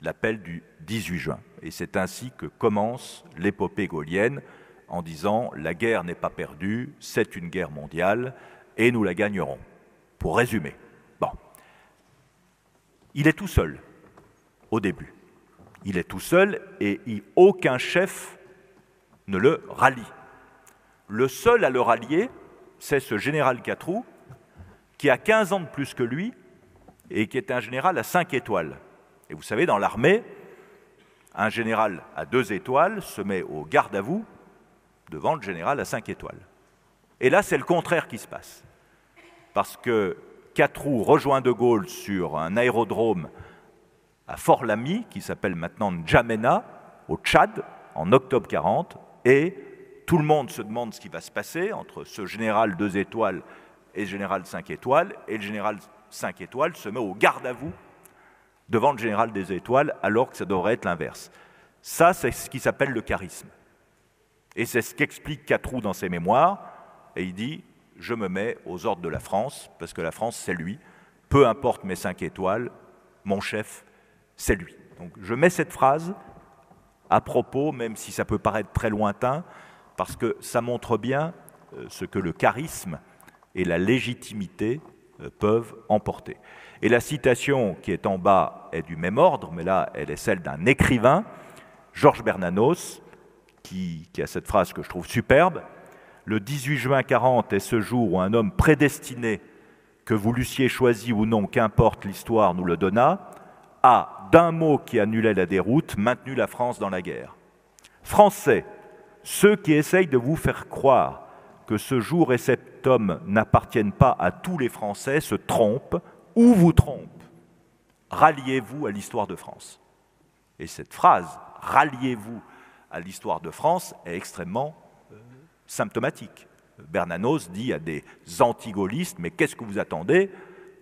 l'appel du 18 juin. Et c'est ainsi que commence l'épopée gaullienne, en disant « la guerre n'est pas perdue, c'est une guerre mondiale, et nous la gagnerons ». Pour résumer. Bon. Il est tout seul, au début. Il est tout seul et aucun chef ne le rallie. Le seul à le rallier, c'est ce général Catroux, qui a 15 ans de plus que lui et qui est un général à 5 étoiles. Et vous savez, dans l'armée, un général à 2 étoiles se met au garde à vous devant le général à 5 étoiles. Et là, c'est le contraire qui se passe. Parce que Catroux rejoint De Gaulle sur un aérodrome à Fort-Lamy, qui s'appelle maintenant N'Djamena, au Tchad, en octobre 40, et tout le monde se demande ce qui va se passer entre ce général 2 étoiles et le général 5 étoiles, et le général 5 étoiles se met au garde à vous devant le général des étoiles, alors que ça devrait être l'inverse. Ça, c'est ce qui s'appelle le charisme. Et c'est ce qu'explique Catroux dans ses mémoires, et il dit « je me mets aux ordres de la France, parce que la France, c'est lui. Peu importe mes 5 étoiles, mon chef, c'est lui. » Donc je mets cette phrase à propos, même si ça peut paraître très lointain, parce que ça montre bien ce que le charisme et la légitimité peuvent emporter. Et la citation qui est en bas est du même ordre, mais là, elle est celle d'un écrivain, Georges Bernanos, qui a cette phrase que je trouve superbe. « Le 18 juin 40 est ce jour où un homme prédestiné, que vous l'eussiez choisi ou non, qu'importe, l'histoire nous le donna, a, d'un mot qui annulait la déroute, maintenu la France dans la guerre. Français, ceux qui essayent de vous faire croire que ce jour et cet homme n'appartiennent pas à tous les Français se trompent ou vous trompent. Ralliez-vous à l'histoire de France. » Et cette phrase, « ralliez-vous à l'histoire de France » est extrêmement symptomatique. Bernanos dit à des anti-gaullistes, mais qu'est-ce que vous attendez?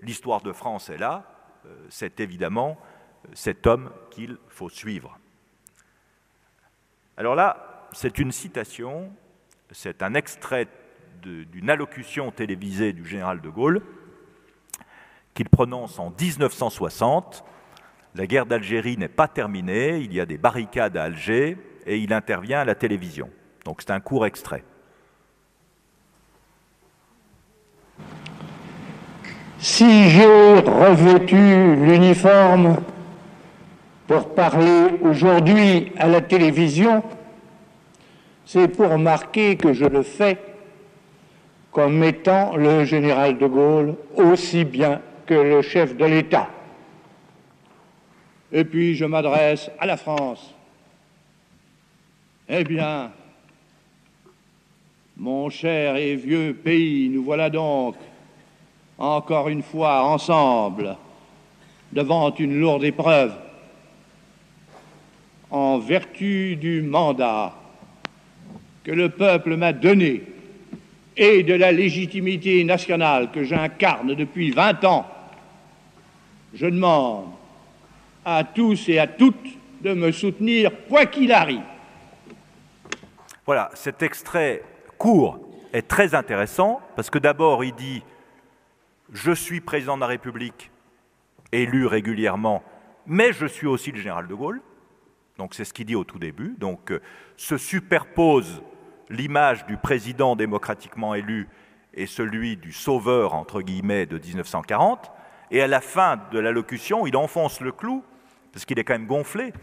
L'histoire de France est là, c'est évidemment cet homme qu'il faut suivre. Alors là, c'est une citation, c'est un extrait d'une allocution télévisée du général de Gaulle qu'il prononce en 1960. La guerre d'Algérie n'est pas terminée, il y a des barricades à Alger et il intervient à la télévision. Donc c'est un court extrait. Si j'ai revêtu l'uniforme pour parler aujourd'hui à la télévision, c'est pour marquer que je le fais comme étant le général de Gaulle aussi bien que le chef de l'État. Et puis je m'adresse à la France. Eh bien, mon cher et vieux pays, nous voilà donc encore une fois ensemble devant une lourde épreuve. En vertu du mandat que le peuple m'a donné et de la légitimité nationale que j'incarne depuis 20 ans, je demande à tous et à toutes de me soutenir quoi qu'il arrive. Voilà, cet extrait court est très intéressant parce que d'abord il dit « Je suis président de la République, élu régulièrement, mais je suis aussi le général de Gaulle ». Donc c'est ce qu'il dit au tout début. Donc se superpose l'image du président démocratiquement élu et celui du sauveur, entre guillemets, de 1940. Et à la fin de l'allocution, il enfonce le clou, parce qu'il est quand même gonflé.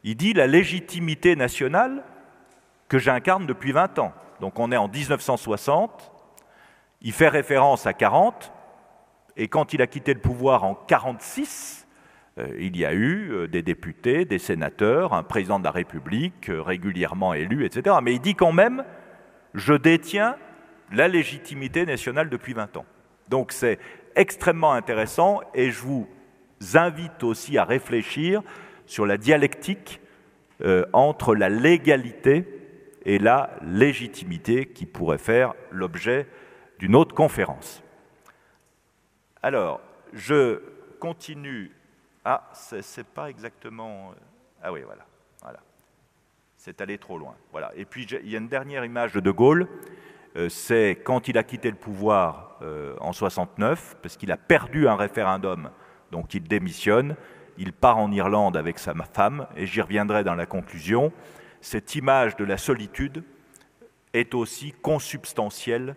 Il dit la légitimité nationale que j'incarne depuis 20 ans. Donc on est en 1960, il fait référence à 40, et quand il a quitté le pouvoir en 46, il y a eu des députés, des sénateurs, un président de la République régulièrement élu, etc. Mais il dit quand même « je détiens la légitimité nationale depuis 20 ans ». Donc c'est extrêmement intéressant et je vous invite aussi à réfléchir sur la dialectique entre la légalité et la légitimité qui pourrait faire l'objet d'une autre conférence. Alors, je continue. Ah, c'est pas exactement... Ah oui, voilà. C'est allé trop loin. Voilà. Et puis, il y a une dernière image de Gaulle. C'est quand il a quitté le pouvoir en 69, parce qu'il a perdu un référendum, donc il démissionne. Il part en Irlande avec sa femme, et j'y reviendrai dans la conclusion. Cette image de la solitude est aussi consubstantielle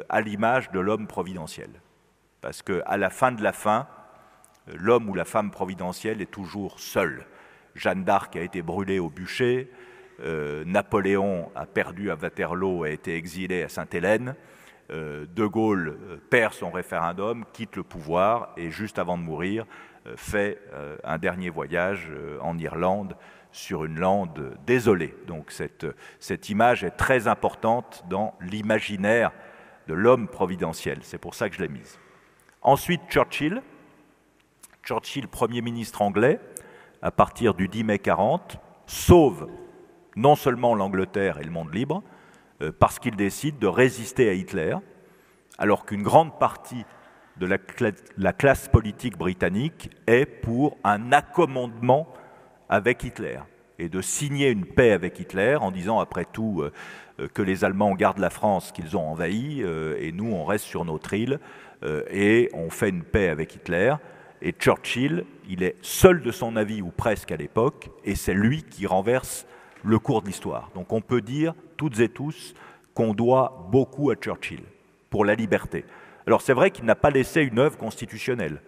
à l'image de l'homme providentiel. Parce qu'à la fin de la fin, l'homme ou la femme providentielle est toujours seul. Jeanne d'Arc a été brûlée au bûcher, Napoléon a perdu à Waterloo, a été exilé à Sainte-Hélène, De Gaulle perd son référendum, quitte le pouvoir et juste avant de mourir fait un dernier voyage en Irlande sur une lande désolée. Donc cette image est très importante dans l'imaginaire de l'homme providentiel. C'est pour ça que je l'ai mise. Ensuite, Churchill, Premier ministre anglais, à partir du 10 mai 40, sauve non seulement l'Angleterre et le monde libre, parce qu'il décide de résister à Hitler, alors qu'une grande partie de la classe politique britannique est pour un accommodement avec Hitler, et de signer une paix avec Hitler en disant, après tout, que les Allemands gardent la France qu'ils ont envahie, et nous, on reste sur notre île, et on fait une paix avec Hitler. Et Churchill, il est seul de son avis, ou presque à l'époque, et c'est lui qui renverse le cours de l'histoire. Donc on peut dire, toutes et tous, qu'on doit beaucoup à Churchill pour la liberté. Alors c'est vrai qu'il n'a pas laissé une œuvre constitutionnelle.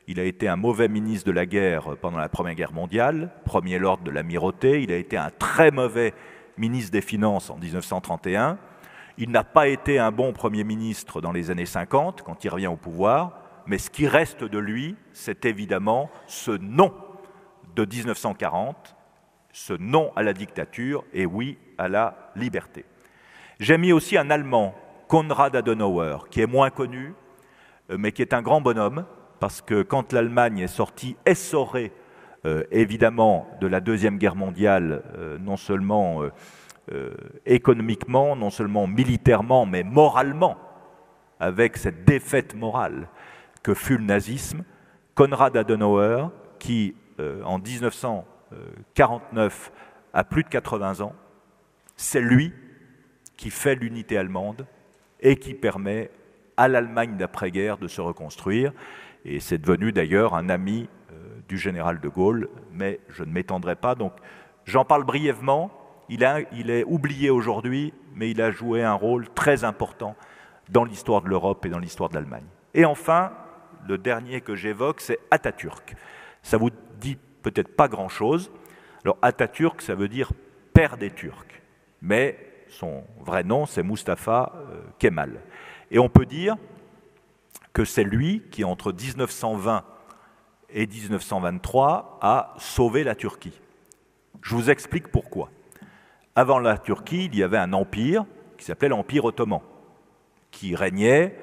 Il a été un mauvais ministre de la guerre pendant la Première Guerre mondiale, premier lord de l'Amirauté, il a été un très mauvais ministre des Finances en 1931, il n'a pas été un bon Premier ministre dans les années 50, quand il revient au pouvoir, mais ce qui reste de lui, c'est évidemment ce non de 1940, ce non à la dictature et oui à la liberté. J'ai mis aussi un Allemand, Konrad Adenauer, qui est moins connu, mais qui est un grand bonhomme, parce que quand l'Allemagne est sortie essorée, évidemment, de la Deuxième Guerre mondiale, non seulement économiquement, non seulement militairement, mais moralement, avec cette défaite morale que fut le nazisme, Konrad Adenauer, qui en 1949 a plus de 80 ans, c'est lui qui fait l'unité allemande et qui permet à l'Allemagne d'après-guerre de se reconstruire. Et c'est devenu d'ailleurs un ami du général de Gaulle, mais je ne m'étendrai pas. Donc j'en parle brièvement. Il est oublié aujourd'hui, mais il a joué un rôle très important dans l'histoire de l'Europe et dans l'histoire de l'Allemagne. Et enfin, le dernier que j'évoque, c'est Atatürk. Ça vous dit peut-être pas grand-chose. Alors Atatürk, ça veut dire père des Turcs, mais son vrai nom, c'est Mustafa Kemal. Et on peut dire que c'est lui qui, entre 1920 et 1923, a sauvé la Turquie. Je vous explique pourquoi. Avant la Turquie, il y avait un empire qui s'appelait l'Empire ottoman, qui régnait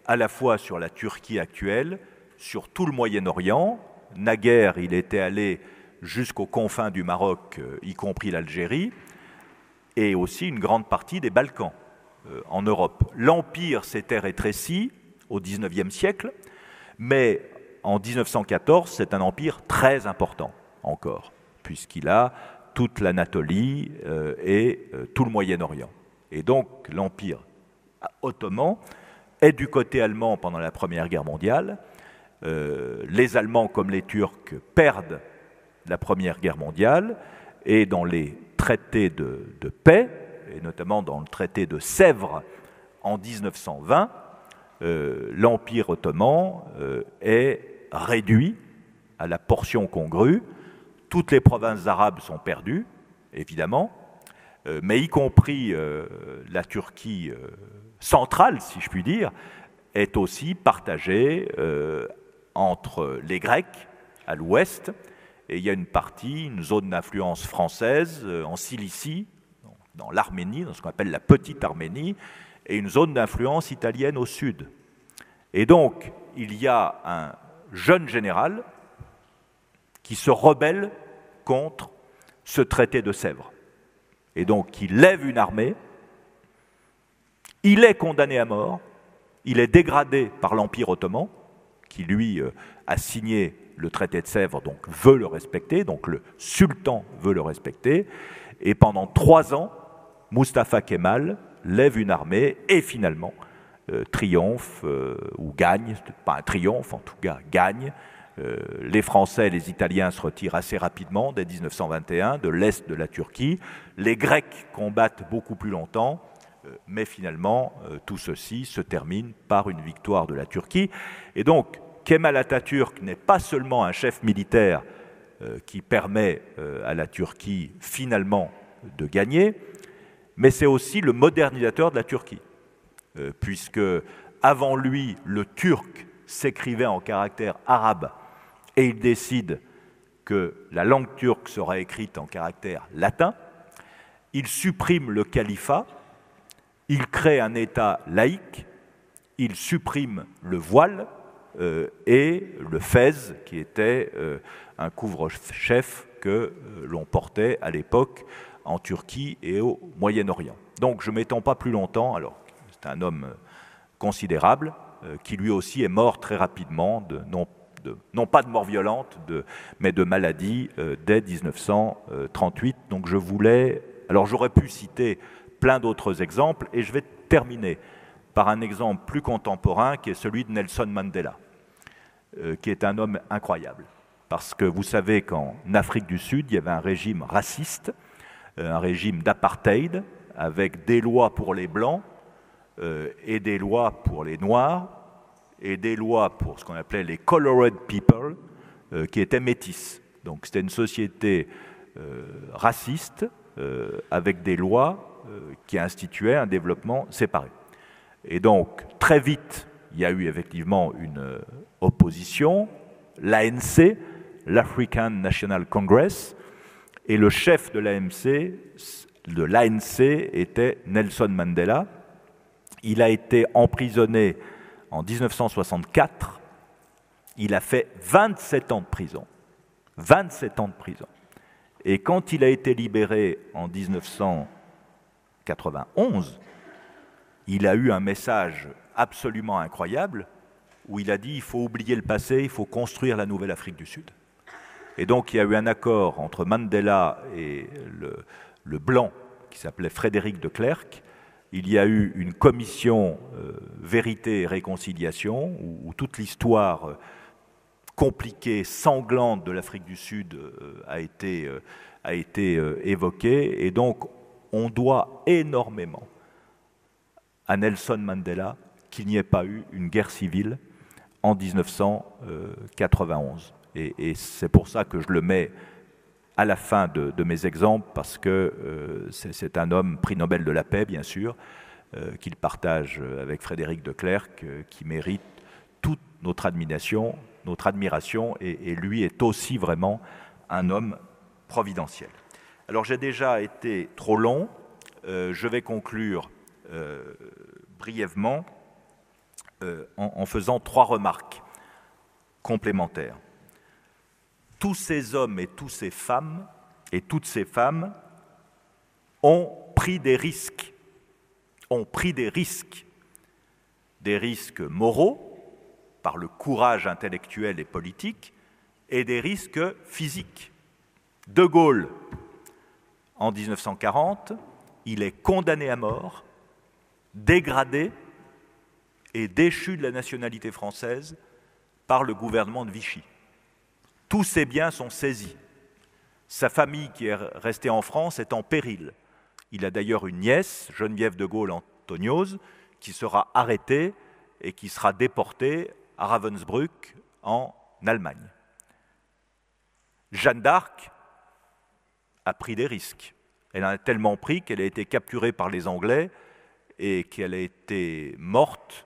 à la fois sur la Turquie actuelle, sur tout le Moyen-Orient. Naguère, il était allé jusqu'aux confins du Maroc, y compris l'Algérie, et aussi une grande partie des Balkans, en Europe. L'Empire s'était rétréci au XIXe siècle, mais en 1914, c'est un empire très important encore, puisqu'il a toute l'Anatolie et tout le Moyen-Orient. Et donc l'Empire ottoman est du côté allemand pendant la Première Guerre mondiale. Les Allemands comme les Turcs perdent la Première Guerre mondiale, et dans les traités de paix, et notamment dans le traité de Sèvres en 1920, l'Empire ottoman est réduit à la portion congrue. Toutes les provinces arabes sont perdues, évidemment, mais y compris la Turquie centrale, si je puis dire, est aussi partagée entre les Grecs à l'ouest, et il y a une partie, une zone d'influence française en Cilicie, dans l'Arménie, dans ce qu'on appelle la Petite Arménie, et une zone d'influence italienne au sud. Et donc, il y a un jeune général qui se rebelle contre ce traité de Sèvres. Et donc, il lève une armée, il est condamné à mort, il est dégradé par l'Empire ottoman, qui lui a signé le traité de Sèvres, donc veut le respecter, donc le sultan veut le respecter, et pendant 3 ans, Mustapha Kemal lève une armée et finalement triomphe ou gagne, pas un triomphe, en tout cas gagne. Les Français et les Italiens se retirent assez rapidement dès 1921 de l'est de la Turquie. Les Grecs combattent beaucoup plus longtemps, mais finalement tout ceci se termine par une victoire de la Turquie. Et donc Kemal Atatürk n'est pas seulement un chef militaire qui permet à la Turquie finalement de gagner, mais c'est aussi le modernisateur de la Turquie, puisque avant lui, le turc s'écrivait en caractère arabe et il décide que la langue turque sera écrite en caractère latin. Il supprime le califat, il crée un État laïque, il supprime le voile et le fez, qui était un couvre-chef que l'on portait à l'époque en Turquie et au Moyen-Orient. Donc je ne m'étends pas plus longtemps, alors c'est un homme considérable, qui lui aussi est mort très rapidement, non pas de mort violente, mais de maladie dès 1938. Donc je voulais... Alors j'aurais pu citer plein d'autres exemples, et je vais terminer par un exemple plus contemporain, qui est celui de Nelson Mandela, qui est un homme incroyable. Parce que vous savez qu'en Afrique du Sud, il y avait un régime raciste, un régime d'apartheid, avec des lois pour les Blancs et des lois pour les Noirs, et des lois pour ce qu'on appelait les colored people, qui étaient métis. Donc c'était une société raciste, avec des lois qui instituaient un développement séparé. Et donc, très vite, il y a eu effectivement une opposition, l'ANC, l'African National Congress, et le chef de l'ANC était Nelson Mandela. Il a été emprisonné en 1964. Il a fait 27 ans de prison. 27 ans de prison. Et quand il a été libéré en 1991, il a eu un message absolument incroyable où il a dit « il faut oublier le passé, il faut construire la nouvelle Afrique du Sud ». Et donc il y a eu un accord entre Mandela et le blanc qui s'appelait Frédéric de Klerk. Il y a eu une commission vérité et réconciliation où toute l'histoire compliquée, sanglante de l'Afrique du Sud a été évoquée. Et donc on doit énormément à Nelson Mandela qu'il n'y ait pas eu une guerre civile en 1991. Et c'est pour ça que je le mets à la fin de mes exemples, parce que c'est un homme prix Nobel de la paix, bien sûr, qu'il partage avec Frédéric de Klerk, qui mérite toute notre admiration, et lui est aussi vraiment un homme providentiel. Alors j'ai déjà été trop long, je vais conclure brièvement en faisant 3 remarques complémentaires. Tous ces hommes et toutes ces femmes ont pris des risques, des risques moraux par le courage intellectuel et politique, et des risques physiques. De Gaulle, en 1940, il est condamné à mort, dégradé et déchu de la nationalité française par le gouvernement de Vichy. Tous ses biens sont saisis. Sa famille, qui est restée en France, est en péril. Il a d'ailleurs une nièce, Geneviève de Gaulle-Antoniose, qui sera arrêtée et qui sera déportée à Ravensbrück, en Allemagne. Jeanne d'Arc a pris des risques. Elle en a tellement pris qu'elle a été capturée par les Anglais et qu'elle a été morte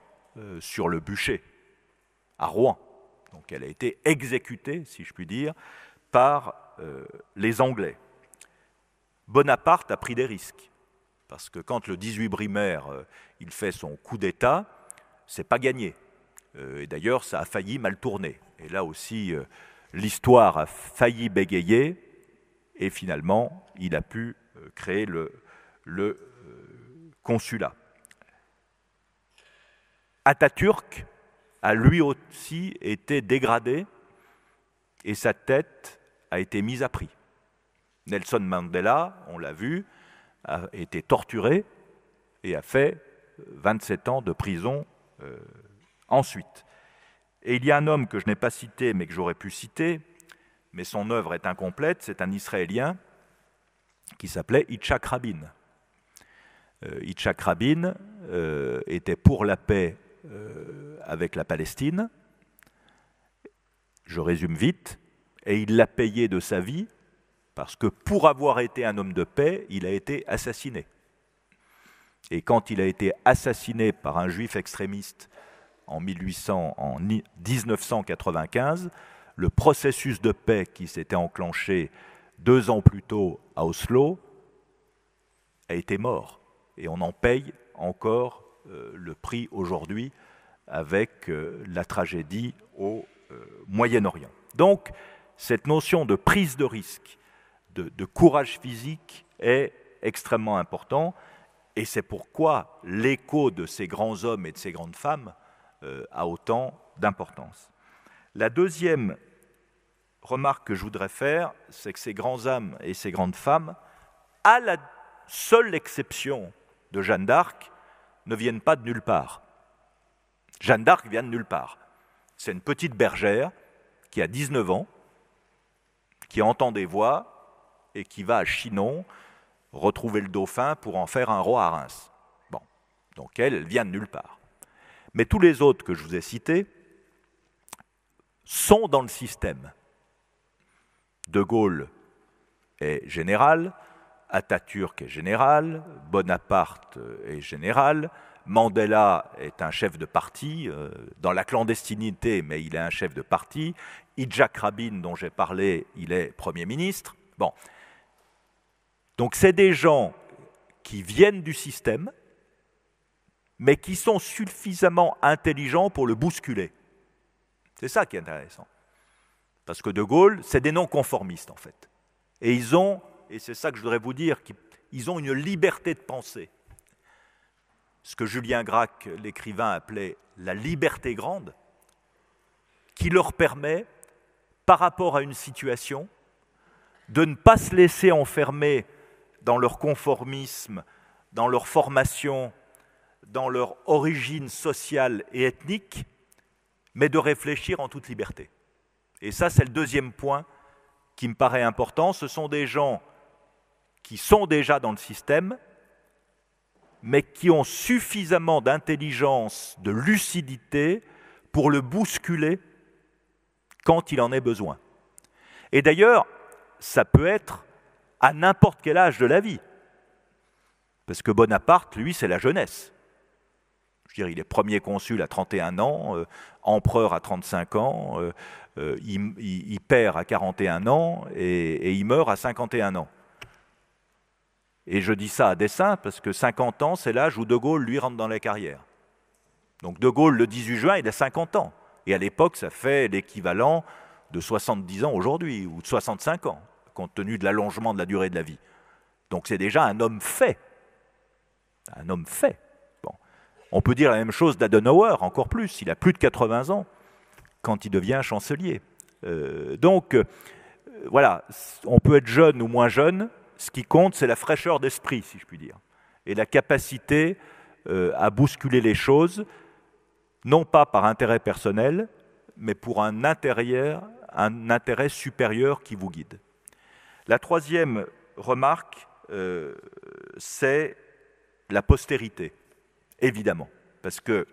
sur le bûcher, à Rouen. Donc elle a été exécutée, si je puis dire, par les Anglais. Bonaparte a pris des risques, parce que quand le 18 Brumaire il fait son coup d'État, c'est pas gagné. Et d'ailleurs, ça a failli mal tourner. Et là aussi, l'histoire a failli bégayer, et finalement, il a pu créer le consulat. Atatürk a lui aussi été dégradé, et sa tête a été mise à prix. Nelson Mandela, on l'a vu, a été torturé et a fait 27 ans de prison ensuite. Et il y a un homme que je n'ai pas cité, mais que j'aurais pu citer, mais son œuvre est incomplète, c'est un Israélien qui s'appelait Yitzhak Rabin. Yitzhak Rabin était pour la paix avec la Palestine, je résume vite, et il l'a payé de sa vie, parce que pour avoir été un homme de paix, il a été assassiné. Et quand il a été assassiné par un juif extrémiste en 1995, le processus de paix qui s'était enclenché 2 ans plus tôt à Oslo a été mort. Et on en paye encore le prix aujourd'hui avec la tragédie au Moyen-Orient. Donc, cette notion de prise de risque, de courage physique est extrêmement important, et c'est pourquoi l'écho de ces grands hommes et de ces grandes femmes a autant d'importance. La deuxième remarque que je voudrais faire, c'est que ces grands hommes et ces grandes femmes, à la seule exception de Jeanne d'Arc, ne viennent pas de nulle part. Jeanne d'Arc vient de nulle part. C'est une petite bergère qui a 19 ans, qui entend des voix et qui va à Chinon retrouver le dauphin pour en faire un roi à Reims. Bon, donc elle vient de nulle part. Mais tous les autres que je vous ai cités sont dans le système. De Gaulle est général, Atatürk est général, Bonaparte est général, Mandela est un chef de parti, dans la clandestinité, mais il est un chef de parti, Yitzhak Rabin, dont j'ai parlé, il est Premier ministre. Bon. Donc c'est des gens qui viennent du système, mais qui sont suffisamment intelligents pour le bousculer. C'est ça qui est intéressant. Parce que De Gaulle, c'est des non-conformistes, en fait. Et ils ont, et c'est ça que je voudrais vous dire, ils ont une liberté de penser. Ce que Julien Gracq, l'écrivain, appelait la liberté grande, qui leur permet, par rapport à une situation, de ne pas se laisser enfermer dans leur conformisme, dans leur formation, dans leur origine sociale et ethnique, mais de réfléchir en toute liberté. Et ça, c'est le deuxième point qui me paraît important. Ce sont des gens qui sont déjà dans le système, mais qui ont suffisamment d'intelligence, de lucidité pour le bousculer quand il en est besoin. Et d'ailleurs, ça peut être à n'importe quel âge de la vie. Parce que Bonaparte, lui, c'est la jeunesse. Je veux dire, il est premier consul à 31 ans, empereur à 35 ans, il perd à 41 ans et il meurt à 51 ans. Et je dis ça à dessein parce que 50 ans, c'est l'âge où De Gaulle, lui, rentre dans la carrière. Donc De Gaulle, le 18 juin, il a 50 ans. Et à l'époque, ça fait l'équivalent de 70 ans aujourd'hui, ou de 65 ans, compte tenu de l'allongement de la durée de la vie. Donc c'est déjà un homme fait. Un homme fait. Bon. On peut dire la même chose d'Adenauer, encore plus. Il a plus de 80 ans quand il devient chancelier. Voilà, on peut être jeune ou moins jeune. Ce qui compte, c'est la fraîcheur d'esprit, si je puis dire, et la capacité à bousculer les choses, non pas par intérêt personnel, mais pour un intérêt supérieur qui vous guide. La troisième remarque, c'est la postérité, évidemment, parce que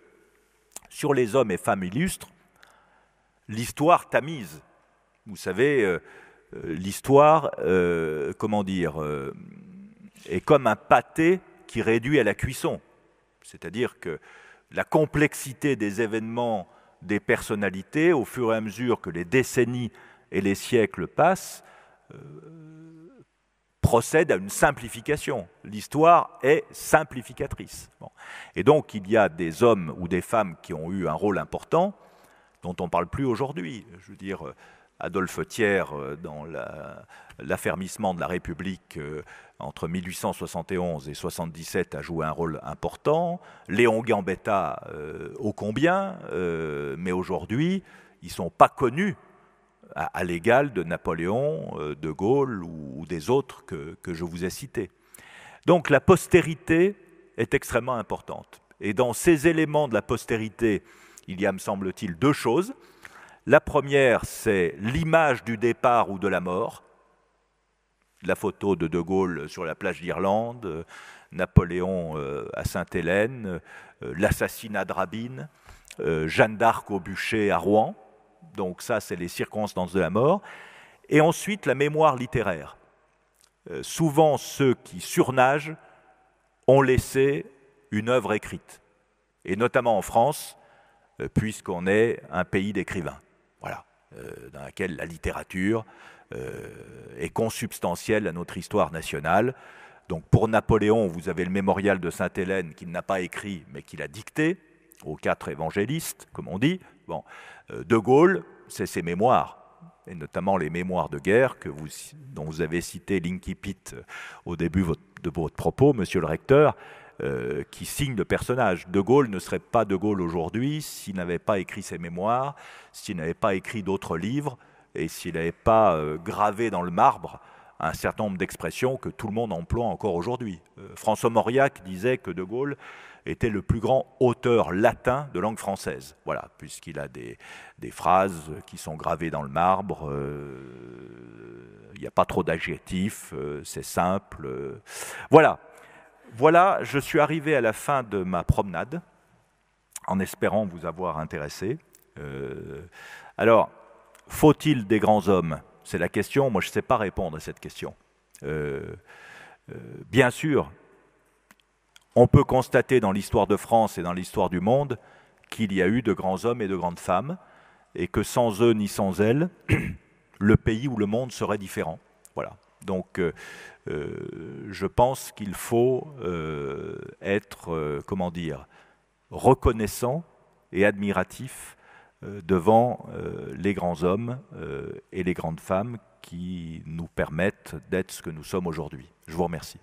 sur les hommes et femmes illustres, l'histoire tamise. Vous savez, l'histoire, est comme un pâté qui réduit à la cuisson. C'est-à-dire que la complexité des événements, des personnalités, au fur et à mesure que les décennies et les siècles passent, procède à une simplification. L'histoire est simplificatrice. Bon. Et donc, il y a des hommes ou des femmes qui ont eu un rôle important, dont on ne parle plus aujourd'hui. Je veux dire, Adolphe Thiers, dans l'affermissement de la République entre 1871 et 1877, a joué un rôle important. Léon Gambetta, ô combien, mais aujourd'hui, ils ne sont pas connus à l'égal de Napoléon, de Gaulle ou des autres que je vous ai cités. Donc la postérité est extrêmement importante. Et dans ces éléments de la postérité, il y a, me semble-t-il, deux choses. La première, c'est l'image du départ ou de la mort. La photo de Gaulle sur la plage d'Irlande, Napoléon à Sainte-Hélène, l'assassinat de Rabin, Jeanne d'Arc au bûcher à Rouen. Donc ça, c'est les circonstances de la mort. Et ensuite, la mémoire littéraire. Souvent, ceux qui surnagent ont laissé une œuvre écrite. Et notamment en France, puisqu'on est un pays d'écrivains. Voilà, dans lequel la littérature est consubstantielle à notre histoire nationale. Donc pour Napoléon, vous avez le mémorial de Sainte-Hélène qu'il n'a pas écrit, mais qu'il a dicté aux 4 évangélistes, comme on dit. Bon. De Gaulle, c'est ses mémoires, et notamment les mémoires de guerre dont vous avez cité l'incipit au début de votre propos, monsieur le recteur, qui signe le personnage. De Gaulle ne serait pas De Gaulle aujourd'hui s'il n'avait pas écrit ses mémoires, s'il n'avait pas écrit d'autres livres, et s'il n'avait pas gravé dans le marbre un certain nombre d'expressions que tout le monde emploie encore aujourd'hui. François Mauriac disait que De Gaulle était le plus grand auteur latin de langue française. Voilà, puisqu'il a des phrases qui sont gravées dans le marbre, il n'y a pas trop d'adjectifs, c'est simple. Voilà, je suis arrivé à la fin de ma promenade, en espérant vous avoir intéressé. Alors, faut-il des grands hommes? C'est la question, moi je ne sais pas répondre à cette question. Bien sûr, on peut constater dans l'histoire de France et dans l'histoire du monde qu'il y a eu de grands hommes et de grandes femmes, et que sans eux ni sans elles, le pays ou le monde serait différent. Voilà. Donc, je pense qu'il faut être, reconnaissant et admiratif devant les grands hommes et les grandes femmes qui nous permettent d'être ce que nous sommes aujourd'hui. Je vous remercie.